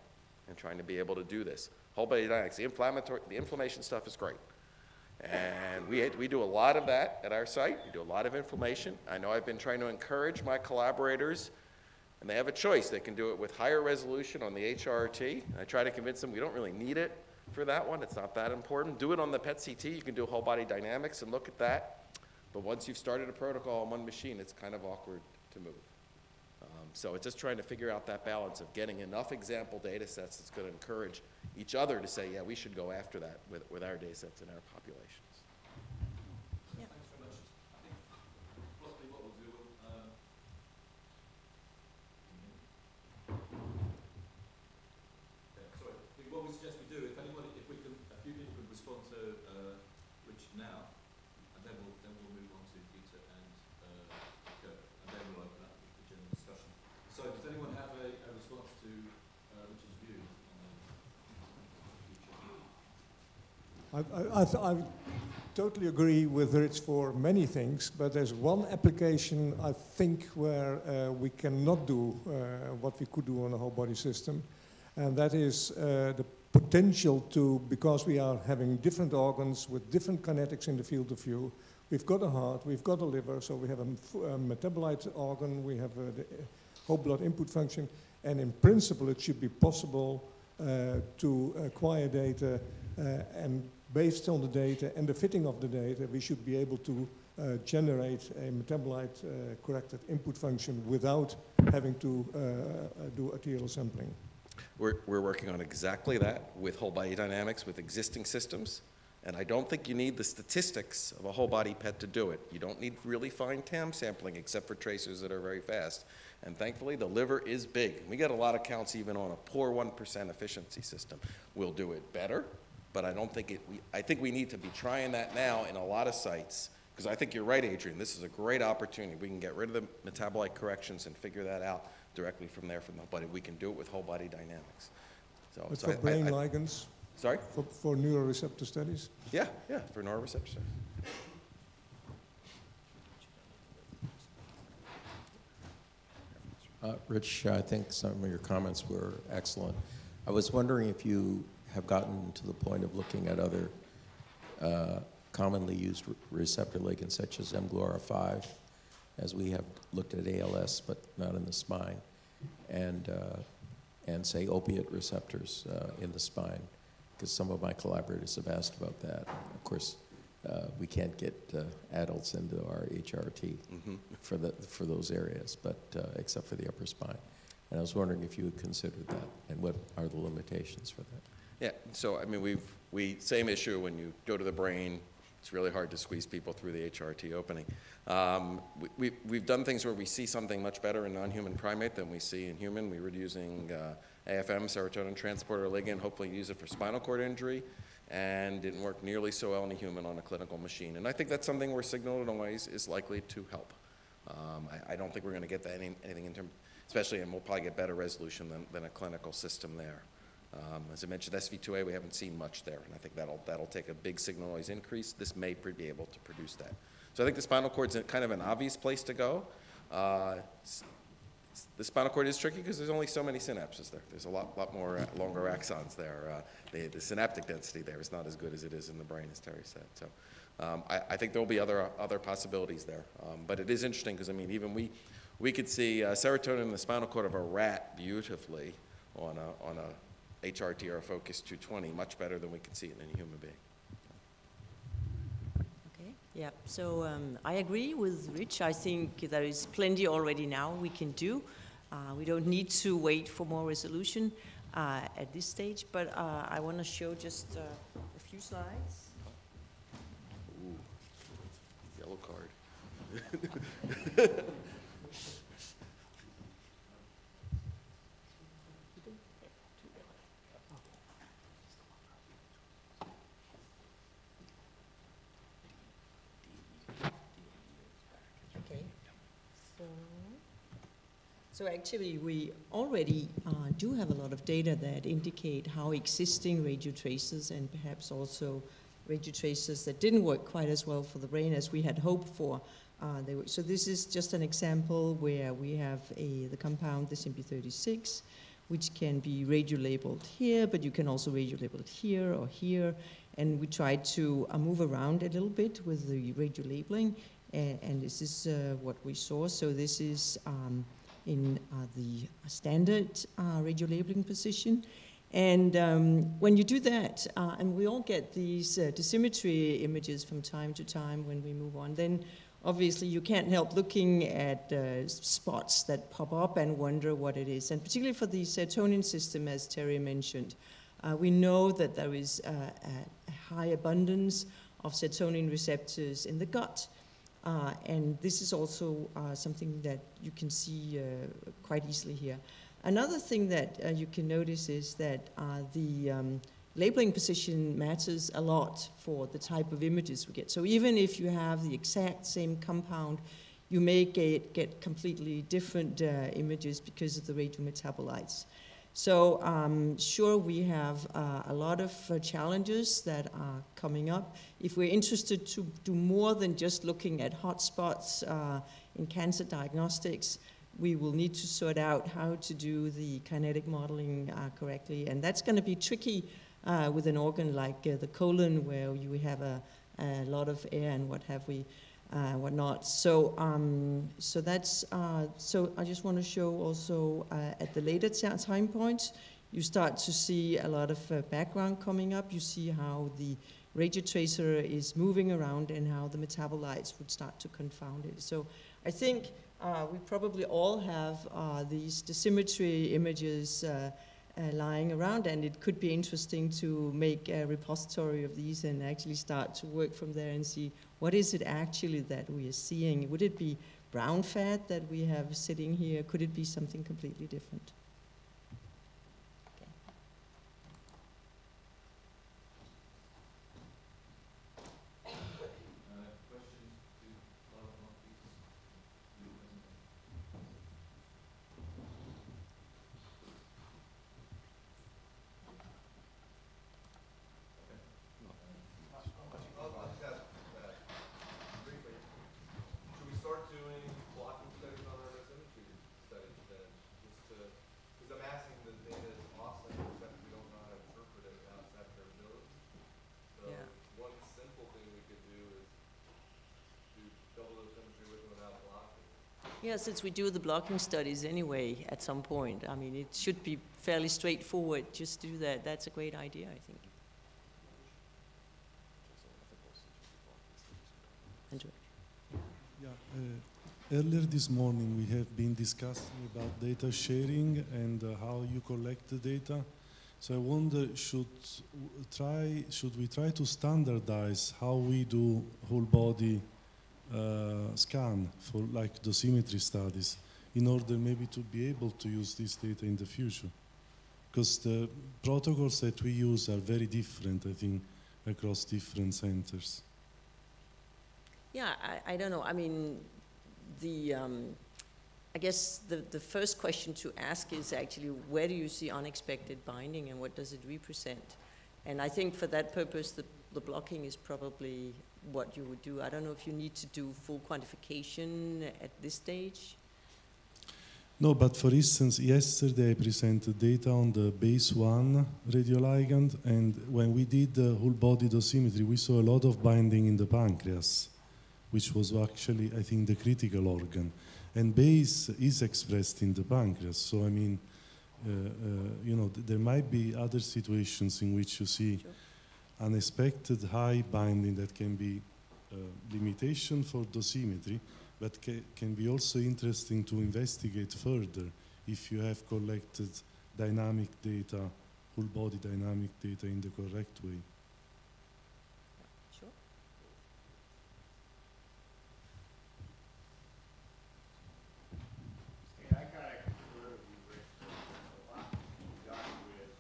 in trying to be able to do this. Whole body dynamics, the inflammation stuff is great. And we do a lot of that at our site. We do a lot of inflammation. I know I've been trying to encourage my collaborators, and they have a choice. They can do it with higher resolution on the HRT. I try to convince them we don't really need it for that one. It's not that important. Do it on the PET-CT. You can do whole body dynamics and look at that. But once you've started a protocol on one machine, it's kind of awkward to move. So it's just trying to figure out that balance of getting enough example data sets that's going to encourage each other to say, yeah, we should go after that with our data sets and our populations. Yeah. Thanks very much. I think possibly what we'll do, sorry, I think what we suggest we do, if a few people could respond to Richard now, and then we'll move on to Peter and Kurt, and then we'll open up the general discussion. So does anyone have a response to Richard's view on the future? I totally agree with Rich for many things, but there's one application I think where we cannot do what we could do on a whole body system, and that is the potential to, because we are having different organs with different kinetics in the field of view. We've got a heart, we've got a liver, so we have a metabolite organ, we have the whole blood input function, and in principle it should be possible to acquire data and based on the data and the fitting of the data, we should be able to generate a metabolite corrected input function without having to do arterial sampling. We're working on exactly that with whole body dynamics, with existing systems. And I don't think you need the statistics of a whole body PET to do it. You don't need really fine TAM sampling except for tracers that are very fast. And thankfully, the liver is big. We get a lot of counts even on a poor 1% efficiency system. We'll do it better, but I don't think I think we need to be trying that now in a lot of sites, because I think you're right, Adrian. This is a great opportunity. We can get rid of the metabolite corrections and figure that out directly from there from the body. We can do it with whole body dynamics. So for brain ligands? Sorry? For neuroreceptor studies? Yeah, for NeuroReceptors. Rich, I think some of your comments were excellent. I was wondering if you have gotten to the point of looking at other commonly used receptor ligands such as mGluR5, as we have looked at ALS, but not in the spine, and say opiate receptors in the spine, because some of my collaborators have asked about that. Of course, we can't get adults into our HRT for those areas, but except for the upper spine. And I was wondering if you had considered that, and what are the limitations for that? Yeah, so I mean, same issue when you go to the brain. It's really hard to squeeze people through the HRT opening. We've done things where we see something much better in non-human primate than we see in human. We were using AFM, serotonin transporter ligand, hopefully use it for spinal cord injury, and didn't work nearly so well in a human on a clinical machine. And I think that's something where signal noise is likely to help. I don't think we're going to get that anything in terms, especially, and we'll probably get better resolution than a clinical system there. As I mentioned, SV2A, we haven't seen much there, and I think that'll take a big signal noise increase. This may be able to produce that. So I think the spinal cord's kind of an obvious place to go. The spinal cord is tricky because there's only so many synapses there. There's a lot more longer axons there. The synaptic density there is not as good as it is in the brain, as Terry said. So I think there'll be other possibilities there. But it is interesting because, I mean, even we could see serotonin in the spinal cord of a rat beautifully on a HRT or a Focus 220, much better than we can see it in a human being. Okay, yeah, so I agree with Rich. I think there is plenty already now we can do. We don't need to wait for more resolution at this stage, but I want to show just a few slides. Ooh, yellow card. So actually, we already do have a lot of data that indicate how existing radiotracers and perhaps also radiotracers that didn't work quite as well for the brain as we had hoped for. So this is just an example where we have the compound, the SIMP36, which can be radio-labeled here, but you can also radio-label it here or here. And we tried to move around a little bit with the radio-labeling, and this is what we saw. So this is in the standard radio-labeling position. And when you do that, and we all get these dosimetry images from time to time when we move on, then obviously you can't help looking at spots that pop up and wonder what it is. And particularly for the serotonin system, as Terry mentioned, we know that there is a high abundance of serotonin receptors in the gut. And this is also something that you can see quite easily here. Another thing that you can notice is that the labeling position matters a lot for the type of images we get. So even if you have the exact same compound, you may get completely different images because of the radiometabolites. So sure, we have a lot of challenges that are coming up. If we're interested to do more than just looking at hotspots in cancer diagnostics, we will need to sort out how to do the kinetic modeling correctly. And that's going to be tricky with an organ like the colon, where you have a lot of air and whatnot. So, so I just want to show also at the later time points, you start to see a lot of background coming up. You see how the radiotracer is moving around and how the metabolites would start to confound it. So I think we probably all have these dosimetry images lying around, and it could be interesting to make a repository of these and actually start to work from there and see what is it actually that we are seeing. Would it be brown fat that we have sitting here? Could it be something completely different? Yeah, since we do the blocking studies anyway at some point, I mean, it should be fairly straightforward just to do that. That's a great idea, I think. Andrew. Yeah, earlier this morning we have been discussing about data sharing and how you collect the data. So I wonder, should we try to standardize how we do whole body scan for like dosimetry studies in order maybe to be able to use this data in the future? Because the protocols that we use are very different, I think, across different centers. Yeah, I don't know. I mean, I guess the first question to ask is actually, where do you see unexpected binding and what does it represent? And I think for that purpose, the blocking is probably what you would do. I don't know if you need to do full quantification at this stage. No, but for instance, yesterday I presented data on the base 1 radioligand, and when we did the whole body dosimetry, we saw a lot of binding in the pancreas, which was actually, I think, the critical organ. And base is expressed in the pancreas. So, I mean, you know, there might be other situations in which you see unexpected high binding that can be limitation for dosimetry, but can be also interesting to investigate further if you have collected dynamic data, whole body dynamic data in the correct way. Sure. I kind of concur with you, Rich. There's a lot to be done with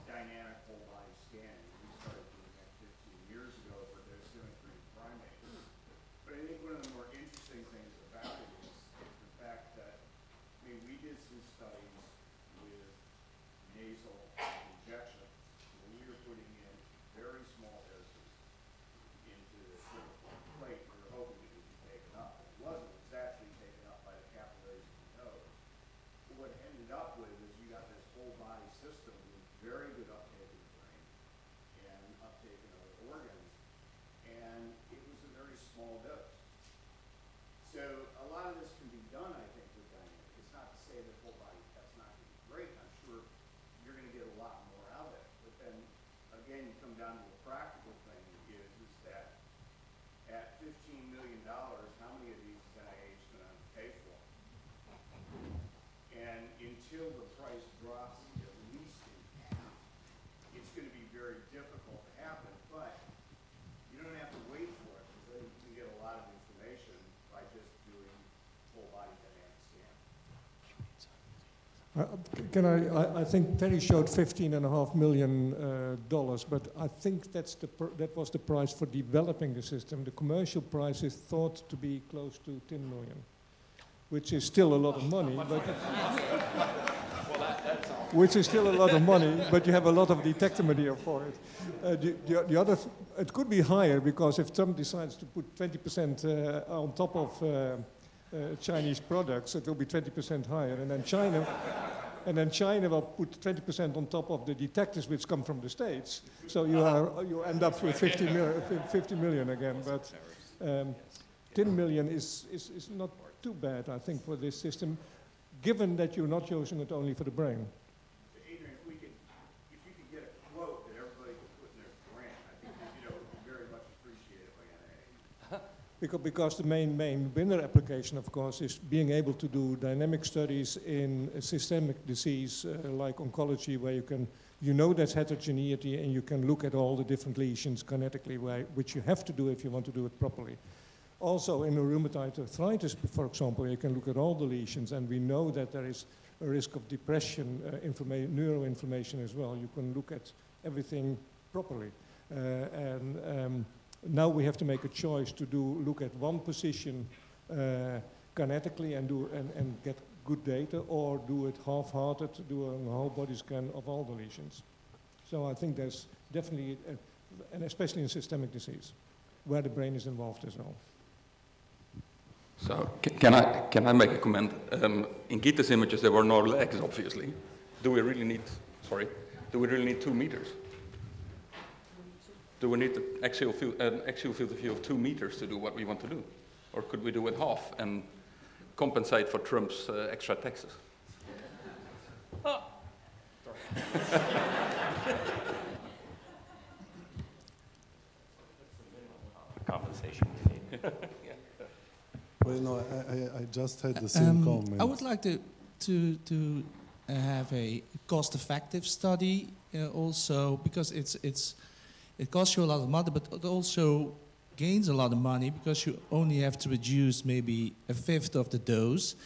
dynamic whole body scanning. We started doing that 15 years ago for dosimetry in primates. But I think one of the more interesting things about it is the fact that, I mean, we did some studies with nasal injection. When we were putting in very small doses into the critical plate, we were hoping it would be taken up. It wasn't. It was actually taken up by the capillaries of the nose. But what it ended up with is you got this whole body system with very good uptake in the brain and uptake in other organs. And it was a very small dose. So a lot of this can be done, I think, with dynamic. It's not to say that whole body that's not going to be great. I'm sure you're going to get a lot more out of it. But then, again, you come down to a practical thing is that at $15 million, how many of these is NIH going to pay for? And until the price drops at least in half, it's going to be very difficult to happen. But you don't have to wait for it, because you can get a lot of information by just doing whole body dynamic scan. I think Terry showed $15.5 million, but I think that was the price for developing the system. The commercial price is thought to be close to 10 million, which is still a lot of money. But which is still a lot of money, but you have a lot of detector material for it. The other, it could be higher, because if Trump decides to put 20% on top of Chinese products, it will be 20% higher, and then China will put 20% on top of the detectors which come from the States. So you end up with 50 million again. But 10 million is not too bad, I think, for this system, given that you're not using it only for the brain. So Adrian, if you could get a quote that everybody could put in their grant, I think it would be very much appreciated by NIH. Because the main winner application, of course, is being able to do dynamic studies in a systemic disease like oncology, where you know there's heterogeneity, and you can look at all the different lesions kinetically, which you have to do if you want to do it properly. Also, in rheumatoid arthritis, for example, you can look at all the lesions, and we know that there is a risk of depression, neuroinflammation as well. You can look at everything properly. Now we have to make a choice to look at one position kinetically and get good data, or do it half-hearted, do a whole body scan of all the lesions. So I think there's definitely, and especially in systemic disease, where the brain is involved as well. So can I make a comment? In Gita's images, there were no legs, obviously. Do we really need 2 meters? Do we need an axial field of view of 2 meters to do what we want to do? Or could we do it half? And compensate for Trump's extra taxes. Compensation you need. Yeah. Well, no, I just had the same comment. I would like to have a cost-effective study also, because it costs you a lot of money, but it also gains a lot of money because you only have to reduce maybe a fifth of the dose,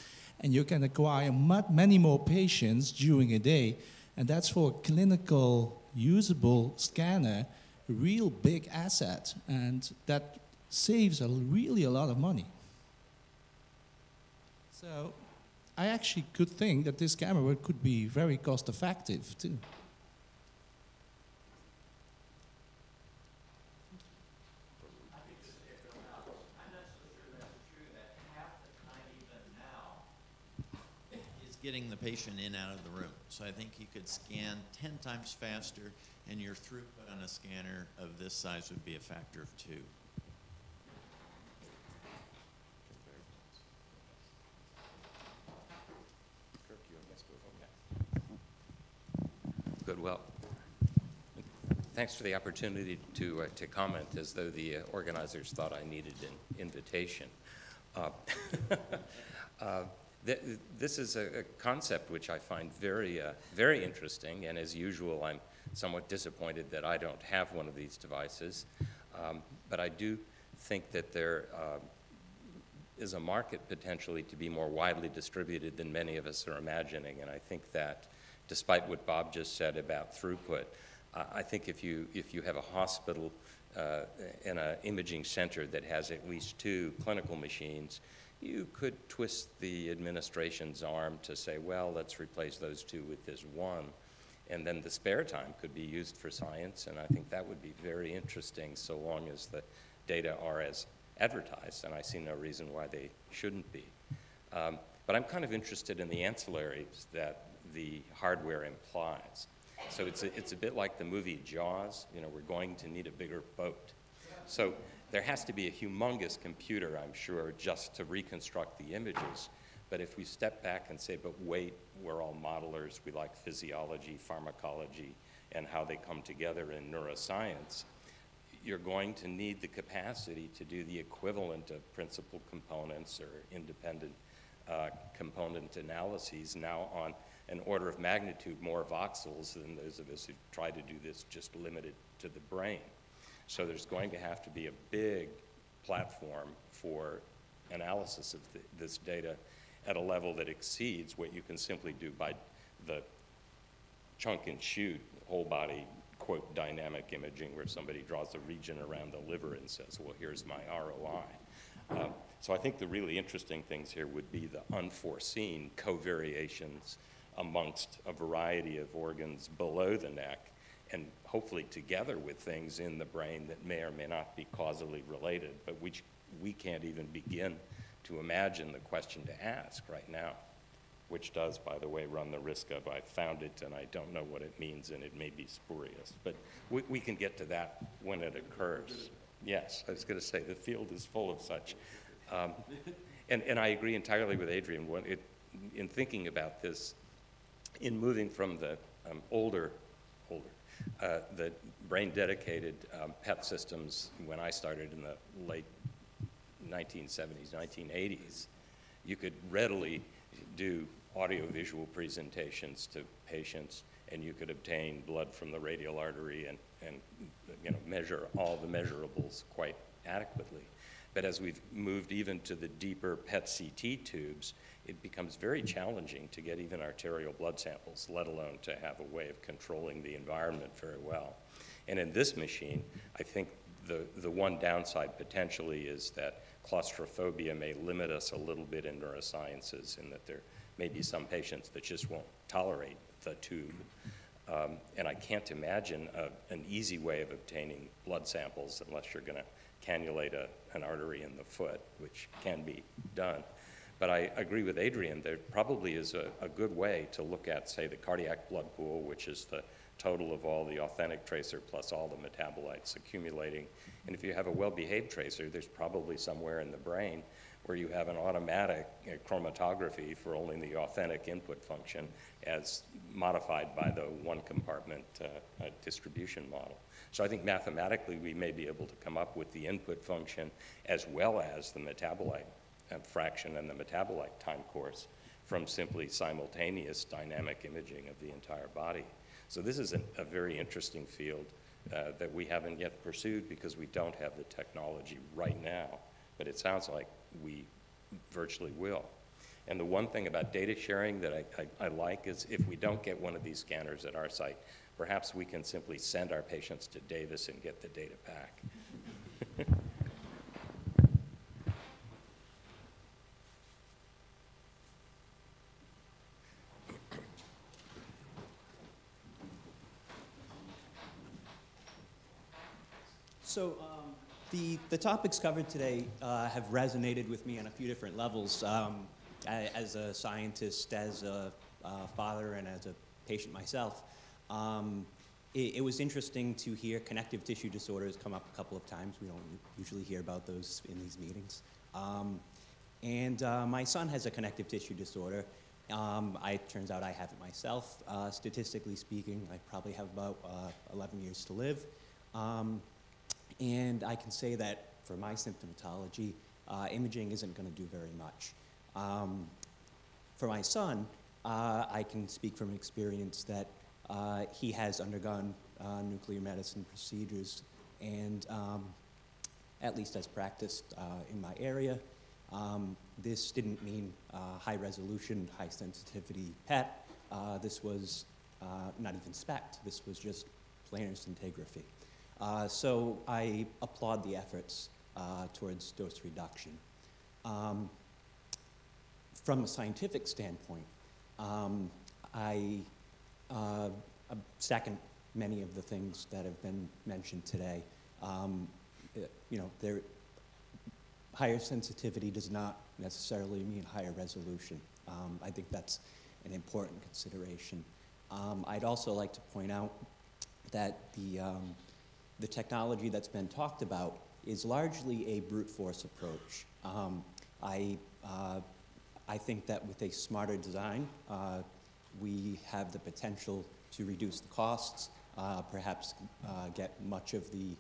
and you can acquire many more patients during a day, and that's for a clinical usable scanner a real big asset, and that saves really a lot of money. So I actually could think that this camera could be very cost effective too. Getting the patient in out of the room. So I think you could scan 10 times faster, and your throughput on a scanner of this size would be a factor of 2. Good, well, thanks for the opportunity to comment, as though the organizers thought I needed an invitation. This is a concept which I find very, very interesting, and as usual, I'm somewhat disappointed that I don't have one of these devices. But I do think that there is a market potentially to be more widely distributed than many of us are imagining, and I think that, despite what Bob just said about throughput, I think if you have a hospital and an imaging center that has at least 2 clinical machines, you could twist the administration's arm to say, well, let's replace those 2 with this 1, and then the spare time could be used for science, and I think that would be very interesting so long as the data are as advertised, and I see no reason why they shouldn't be. But I'm kind of interested in the ancillaries that the hardware implies. So it's a bit like the movie Jaws. You know, we're going to need a bigger boat. So there has to be a humongous computer, I'm sure, just to reconstruct the images. But if we step back and say, but wait, we're all modelers, we like physiology, pharmacology, and how they come together in neuroscience, you're going to need the capacity to do the equivalent of principal components or independent component analyses now on an order of magnitude more voxels than those of us who try to do this just limited to the brain. So there's going to have to be a big platform for analysis of this data at a level that exceeds what you can simply do by the chunk and shoot whole body, quote, dynamic imaging, where somebody draws a region around the liver and says, well, here's my ROI. So I think the really interesting things here would be the unforeseen covariations amongst a variety of organs below the neck, and hopefully together with things in the brain that may or may not be causally related, but which we can't even begin to imagine the question to ask right now, which does, by the way, run the risk of I found it and I don't know what it means and it may be spurious. But we can get to that when it occurs. Yes, I was going to say the field is full of such. And I agree entirely with Adrian. In thinking about this, in moving from the the brain-dedicated PET systems when I started in the late 1970s, 1980s, you could readily do audio-visual presentations to patients, and you could obtain blood from the radial artery and you know, measure all the measurables quite adequately. But as we've moved even to the deeper PET-CT tubes, it becomes very challenging to get even arterial blood samples, let alone to have a way of controlling the environment very well. And in this machine, I think the one downside potentially is that claustrophobia may limit us a little bit in neurosciences, in that there may be some patients that just won't tolerate the tube. And I can't imagine an easy way of obtaining blood samples unless you're going to cannulate an artery in the foot, which can be done. But I agree with Adrian, there probably is a good way to look at, say, the cardiac blood pool, which is the total of all the authentic tracer plus all the metabolites accumulating. And if you have a well-behaved tracer, there's probably somewhere in the brain where you have an automatic chromatography for only the authentic input function as modified by the one compartment distribution model. So I think mathematically we may be able to come up with the input function as well as the metabolite fraction and the metabolite time course from simply simultaneous dynamic imaging of the entire body. So this is a very interesting field that we haven't yet pursued because we don't have the technology right now, but it sounds like we virtually will. And the one thing about data sharing that I like is if we don't get one of these scanners at our site, perhaps we can simply send our patients to Davis and get the data back. So the topics covered today have resonated with me on a few different levels. As a scientist, as a father, and as a patient myself, it was interesting to hear connective tissue disorders come up a couple of times. We don't usually hear about those in these meetings. My son has a connective tissue disorder. It turns out I have it myself. Statistically speaking, I probably have about 11 years to live. And I can say that for my symptomatology, imaging isn't going to do very much. For my son, I can speak from experience that he has undergone nuclear medicine procedures, and at least as practiced in my area, this didn't mean high resolution, high sensitivity PET. This was not even SPECT. This was just planar scintigraphy. So I applaud the efforts towards dose reduction. From a scientific standpoint, I second many of the things that have been mentioned today. Higher sensitivity does not necessarily mean higher resolution. I think that's an important consideration. I'd also like to point out that the technology that's been talked about is largely a brute force approach. I think that with a smarter design, we have the potential to reduce the costs, perhaps get much of the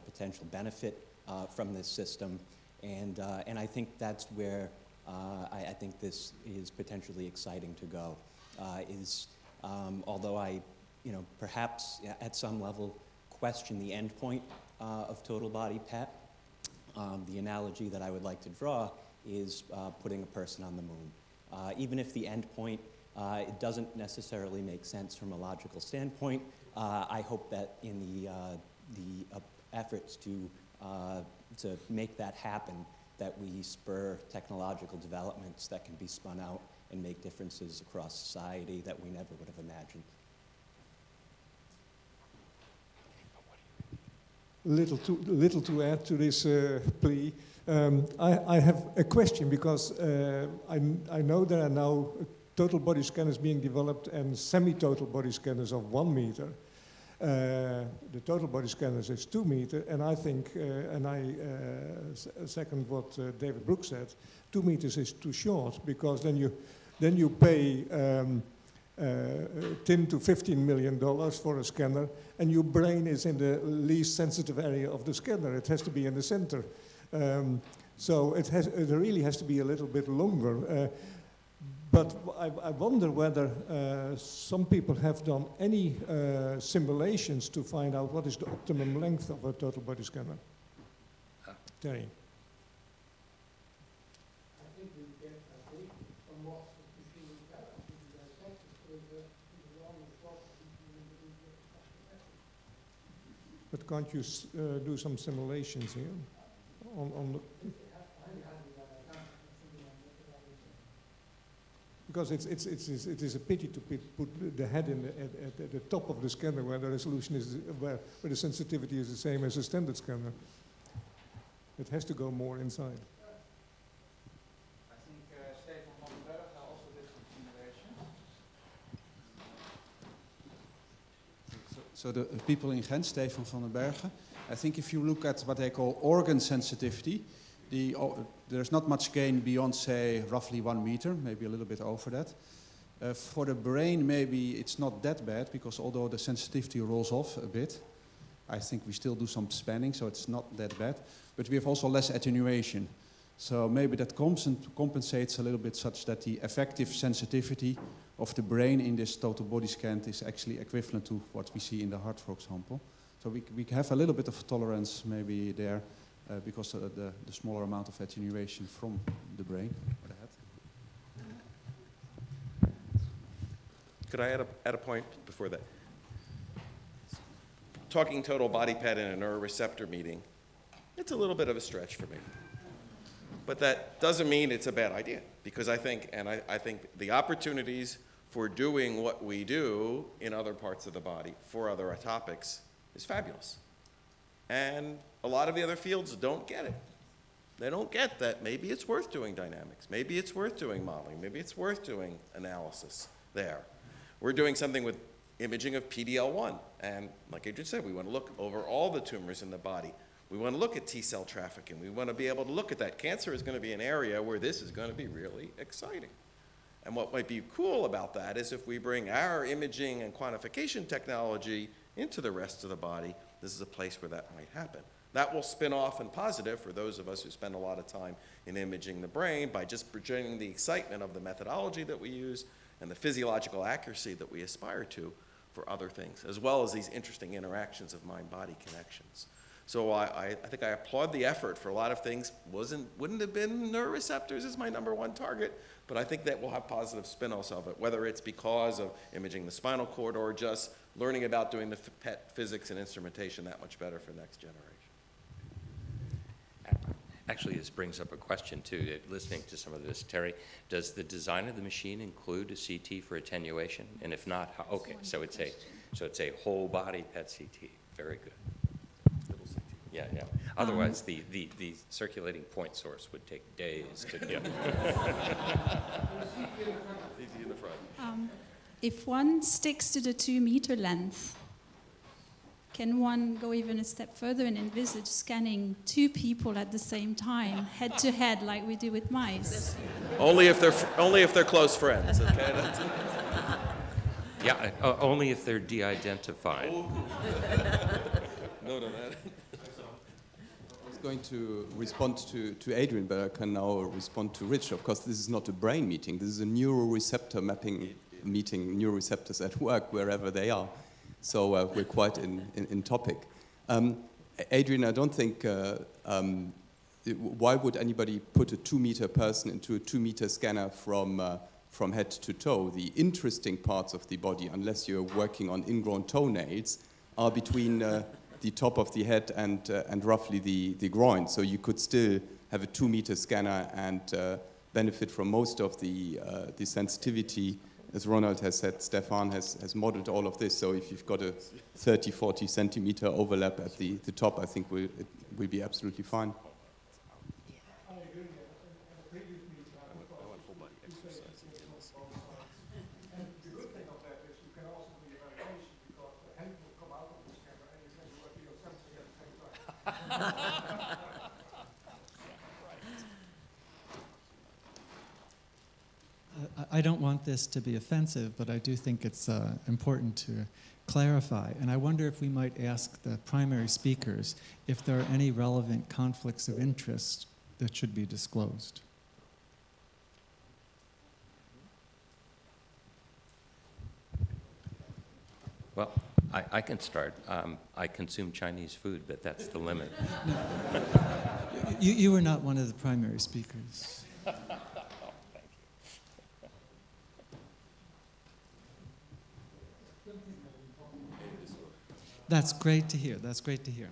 potential benefit from this system, and I think that's where I think this is potentially exciting to go. Although I, perhaps at some level question the endpoint of total body PET, the analogy that I would like to draw is putting a person on the moon. Even if the endpoint it doesn't necessarily make sense from a logical standpoint, I hope that in the efforts to make that happen, that we spur technological developments that can be spun out and make differences across society that we never would have imagined. Little to add to this plea. I have a question because I know there are now total body scanners being developed and semi-total body scanners of 1 meter. The total body scanners is 2 meters, and I think, and I second what David Brooks said, 2 meters is too short because then you pay $10 to $15 million for a scanner, and your brain is in the least sensitive area of the scanner. It has to be in the center. So it really has to be a little bit longer. But I wonder whether some people have done any simulations to find out what is the optimum length of a total body scanner. Terry. But can't you do some simulations here on the? Because it is a pity to put the head at the top of the scanner where the resolution is where the sensitivity is the same as a standard scanner. It has to go more inside. I think Stefan van den Berg also did some simulations. So the people in Ghent, Stefan van den Bergen, I think if you look at what they call organ sensitivity, there's not much gain beyond, say, roughly 1 meter, maybe a little bit over that. For the brain, maybe it's not that bad, because although the sensitivity rolls off a bit, I think we still do some spanning, so it's not that bad. But we have also less attenuation. So maybe that compensates a little bit, such that the effective sensitivity of the brain in this total body scan is actually equivalent to what we see in the heart, for example. So we have a little bit of tolerance maybe there, because of the smaller amount of attenuation from the brain or the head. Could I add a point before that? Talking total body PET in a neuroreceptor meeting, it's a little bit of a stretch for me. But that doesn't mean it's a bad idea, because I think the opportunities for doing what we do in other parts of the body for other topics is fabulous. And a lot of the other fields don't get it. They don't get that maybe it's worth doing dynamics, maybe it's worth doing modeling, maybe it's worth doing analysis there. We're doing something with imaging of PDL1, and like Adrian said, we want to look over all the tumors in the body. We want to look at T-cell trafficking. We want to be able to look at that. Cancer is going to be an area where this is going to be really exciting. And what might be cool about that is if we bring our imaging and quantification technology into the rest of the body, this is a place where that might happen. That will spin off and positive for those of us who spend a lot of time in imaging the brain by just bringing the excitement of the methodology that we use and the physiological accuracy that we aspire to for other things, as well as these interesting interactions of mind-body connections. So I think I applaud the effort for a lot of things. Wouldn't have been neuroreceptors as my #1 target, but I think that we'll have positive spin-offs of it, whether it's because of imaging the spinal cord or just learning about doing the PET physics and instrumentation that much better for next generation. Actually, this brings up a question too. Listening to some of this, Terry, does the design of the machine include a CT for attenuation? And if not, how, okay, so it's a whole body PET CT. Very good. Yeah, yeah. Otherwise, the circulating point source would take days to get. If one sticks to the 2-meter length, can one go even a step further and envisage scanning 2 people at the same time, head to head, like we do with mice? Only if they're close friends. Okay. Yeah, only if they're de-identified. No. I was going to respond to Adrian, but I can now respond to Rich. Of course, this is not a brain meeting. This is a neuroreceptor mapping meeting, neuroreceptors at work wherever they are. So we're quite in topic. Adrian, I don't think, why would anybody put a 2-meter person into a 2-meter scanner from head to toe? The interesting parts of the body, unless you're working on ingrown toenails, are between the top of the head and roughly the groin. So you could still have a 2-meter scanner and benefit from most of the sensitivity. As Ronald has said, Stefan has modeled all of this. So if you've got a 30, 40 centimeter overlap at the top, I think it will be absolutely fine. I don't want this to be offensive, but I do think it's important to clarify. And I wonder if we might ask the primary speakers if there are any relevant conflicts of interest that should be disclosed. Well, I can start. I consume Chinese food, but that's the limit. No. You were not one of the primary speakers. That's great to hear. That's great to hear.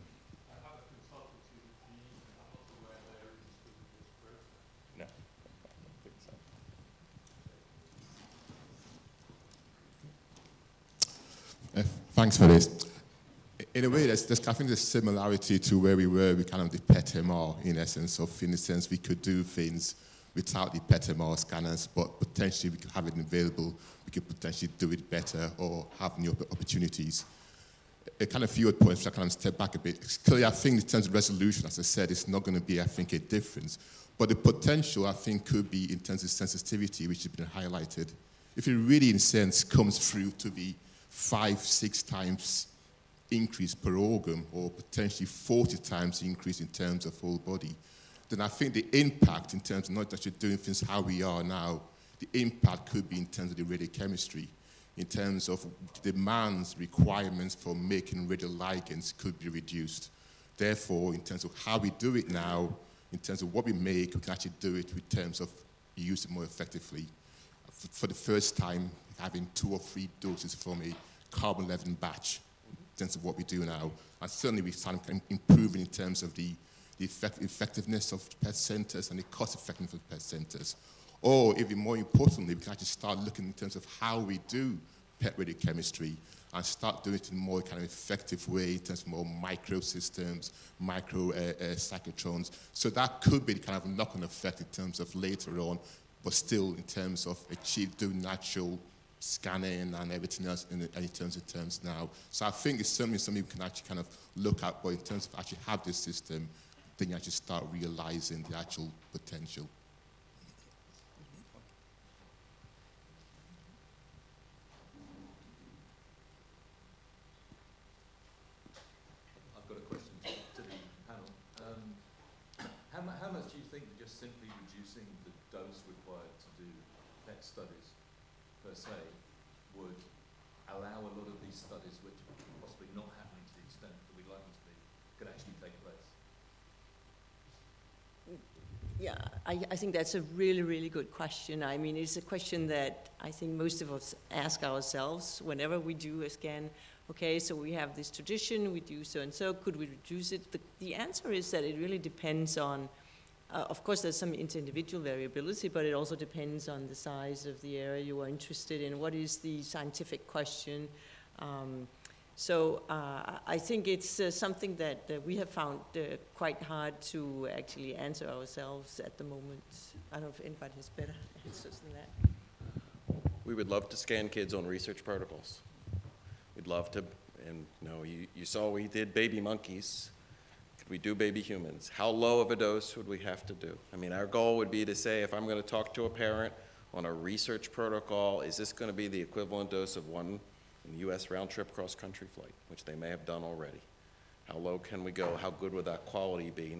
No, I don't think so. Thanks for this. In a way, I think there's similarity to where we were with kind of the PET-MR, in essence. So, in a sense, we could do things without the PET-MR scanners, but potentially we could have it available. We could potentially do it better or have new opportunities. a kind of few points, I kind of step back a bit. Clearly, I think in terms of resolution, as I said, it's not going to be, I think, a difference. But the potential, I think, could be in terms of sensitivity, which has been highlighted. If it really, in a sense, comes through to be 5-6 times increase per organ, or potentially 40 times increase in terms of whole body, then I think the impact in terms of not just doing things how we are now, the impact could be in terms of the radiochemistry, in terms of demands, requirements for making radioligands could be reduced. Therefore, in terms of how we do it now, in terms of what we make, we can actually do it in terms of use it more effectively. For the first time, having 2 or 3 doses from a carbon-11 batch, in terms of what we do now. And certainly we start improving in terms of the effectiveness of PET centers and the cost effectiveness of PET centers. Or even more importantly, we can actually start looking in terms of how we do PET radiochemistry and start doing it in a more kind of effective way in terms of more microsystems, cyclotrons. So that could be the kind of knock-on effect in terms of later on, but still in terms of doing natural scanning and everything else in terms now. So I think it's certainly something we can actually kind of look at, but in terms of actually have this system, then you actually start realizing the actual potential. I've got a question to the panel. How much do you think just simply reducing the dose required to do PET studies per se would allow a lot of these studies, which are possibly not happening to the extent that we'd like them to be, could actually take place? Yeah, I think that's a really, really good question. I mean, it's a question that I think most of us ask ourselves whenever we do a scan. Okay, so we have this tradition, we do so and so, could we reduce it? The answer is that it really depends on, of course there's some individual variability, but it also depends on the size of the area you are interested in. What is the scientific question? So I think it's something that we have found quite hard to actually answer ourselves at the moment. I don't know if anybody has better answers than that. We would love to scan kids on research protocols. We'd love to, and you saw we did baby monkeys. Could we do baby humans? How low of a dose would we have to do? I mean, our goal would be to say, if I'm going to talk to a parent on a research protocol, is this going to be the equivalent dose of one U.S. round-trip cross-country flight, which they may have done already? How low can we go? How good would that quality be?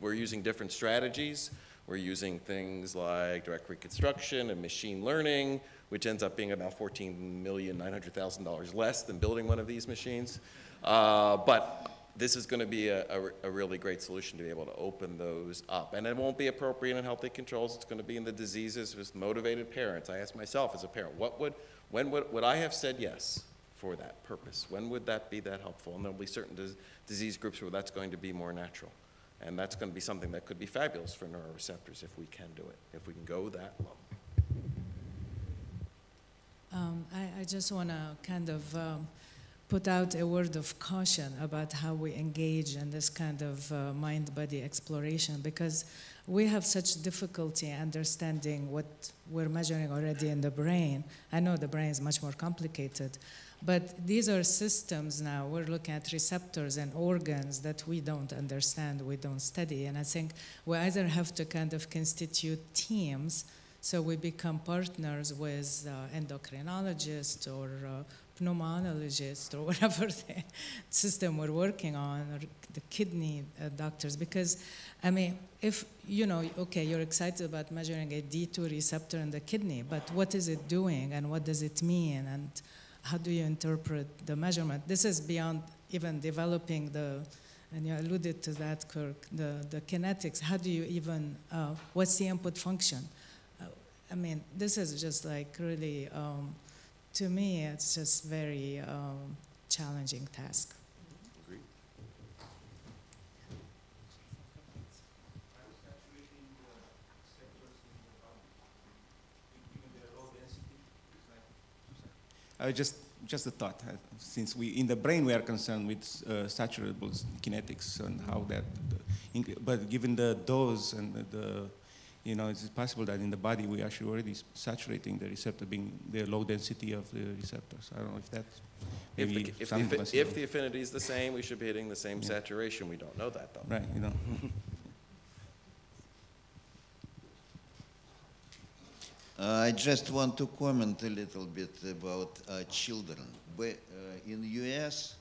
We're using different strategies. We're using things like direct reconstruction and machine learning, which ends up being about $14,900,000 less than building one of these machines. But this is going to be a really great solution to be able to open those up. And it won't be appropriate in healthy controls. It's going to be in the diseases with motivated parents. I ask myself as a parent, when would I have said yes for that purpose? When would that be that helpful? And there'll be certain disease groups where that's going to be more natural. And that's going to be something that could be fabulous for neuroreceptors if we can do it, if we can go that low. I just want to kind of put out a word of caution about how we engage in this kind of mind-body exploration, because we have such difficulty understanding what we're measuring already in the brain. I know the brain is much more complicated, but these are systems now. We're looking at receptors and organs that we don't understand, we don't study, and I think we either have to kind of constitute teams so we become partners with endocrinologists or pulmonologists or whatever the system we're working on, or the kidney doctors. Because, I mean, if, okay, you're excited about measuring a D2 receptor in the kidney, but what is it doing and what does it mean and how do you interpret the measurement? This is beyond even developing and you alluded to that, Kirk, the kinetics. How do you even, what's the input function? I mean, this is just like really, to me, it's just very challenging task. Agreed. Just a thought. Since in the brain we are concerned with saturable kinetics and how that, but given the dose and the you know, is it possible that in the body we actually already saturating the receptor, being the low density of the receptors? I don't know if that's maybe if the affinity is the same, we should be hitting the same saturation. We don't know that, though. Right, you know. I just want to comment a little bit about children. In the US,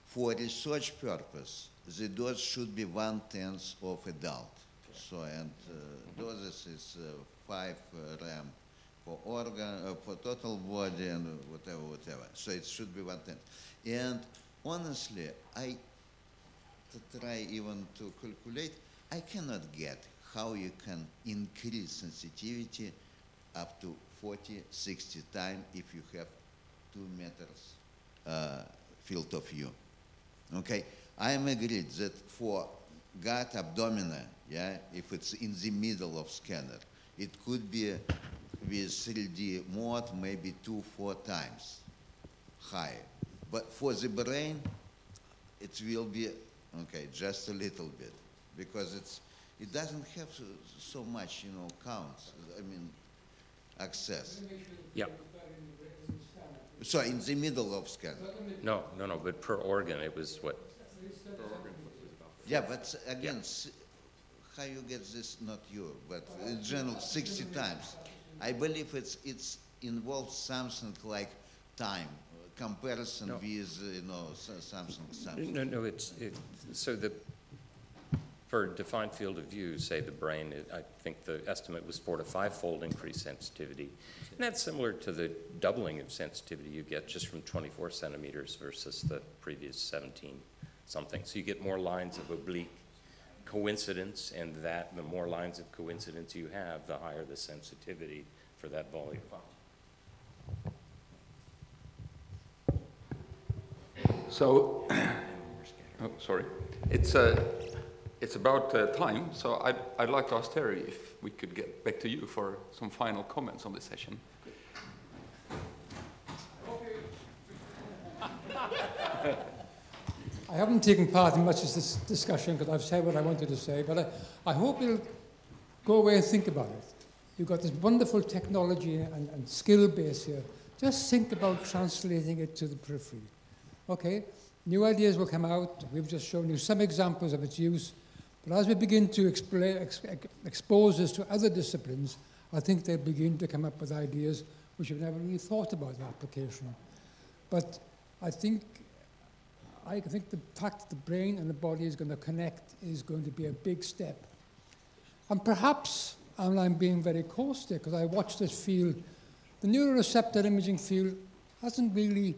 for research purpose, the dose should be 1/10 of adult. So, and doses is 5 rem for organ, for total body and whatever. So it should be 1/10. And honestly, I try even to calculate, I cannot get how you can increase sensitivity up to 40, 60 times if you have 2 meters field of view. Okay, I am agreed that for gut abdomen, yeah, if it's in the middle of scanner, it could be with 3D mode maybe 2-4 times higher. But for the brain, it will be, okay, just a little bit, because it doesn't have so much, you know, counts. I mean, access. Yeah. So in the middle of scan. No, but per organ it was what? Per organ. Yeah, but again, how you get this, not you, but in general, 60 times. I believe it's involves something like time, comparison with, you know, something. No, so for a defined field of view, say the brain, I think the estimate was 4 to 5-fold increased sensitivity. And that's similar to the doubling of sensitivity you get just from 24 centimeters versus the previous 17 something. So you get more lines of oblique coincidence, and the more lines of coincidence you have, the higher the sensitivity for that volume. So, oh, sorry. It's about time, so I'd like to ask Terry if we could get back to you for some final comments on this session. I haven't taken part in much of this discussion because I've said what I wanted to say, but I hope you'll go away and think about it. You've got this wonderful technology and skill base here. Just think about translating it to the periphery. Okay, new ideas will come out. We've just shown you some examples of its use. But as we begin to expose this to other disciplines, I think they'll begin to come up with ideas which you've never really thought about the application. But I think the fact that the brain and the body is going to connect is going to be a big step. And perhaps, and I'm being very caustic because I watch this field, the neuroreceptor imaging field hasn't really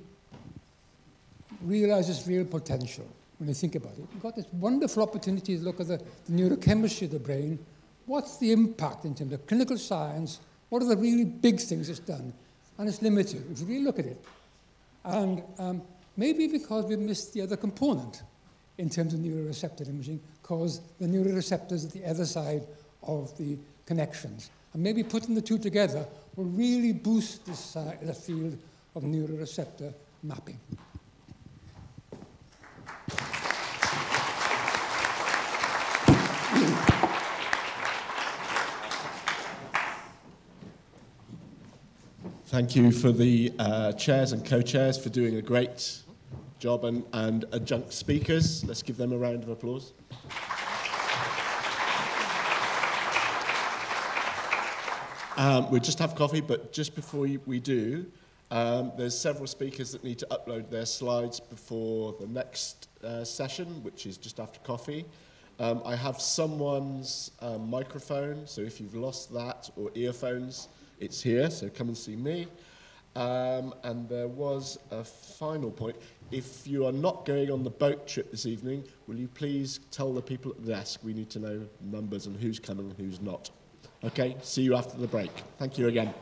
realized its real potential when you think about it. You've got this wonderful opportunity to look at the neurochemistry of the brain. What's the impact in terms of clinical science? What are the really big things it's done? And it's limited, if you really look at it. And maybe because we've missed the other component in terms of neuroreceptor imaging, because the neuroreceptors at the other side of the connections. And maybe putting the two together will really boost this the field of neuroreceptor mapping. Thank you for the chairs and co-chairs for doing a great job, and adjunct speakers. Let's give them a round of applause. We'll just have coffee, but just before we do, there's several speakers that need to upload their slides before the next session, which is just after coffee. I have someone's microphone, so if you've lost that, or earphones, it's here, so come and see me. And there was a final point. If you are not going on the boat trip this evening, will you please tell the people at the desk we need to know numbers and who's coming and who's not. Okay, see you after the break. Thank you again.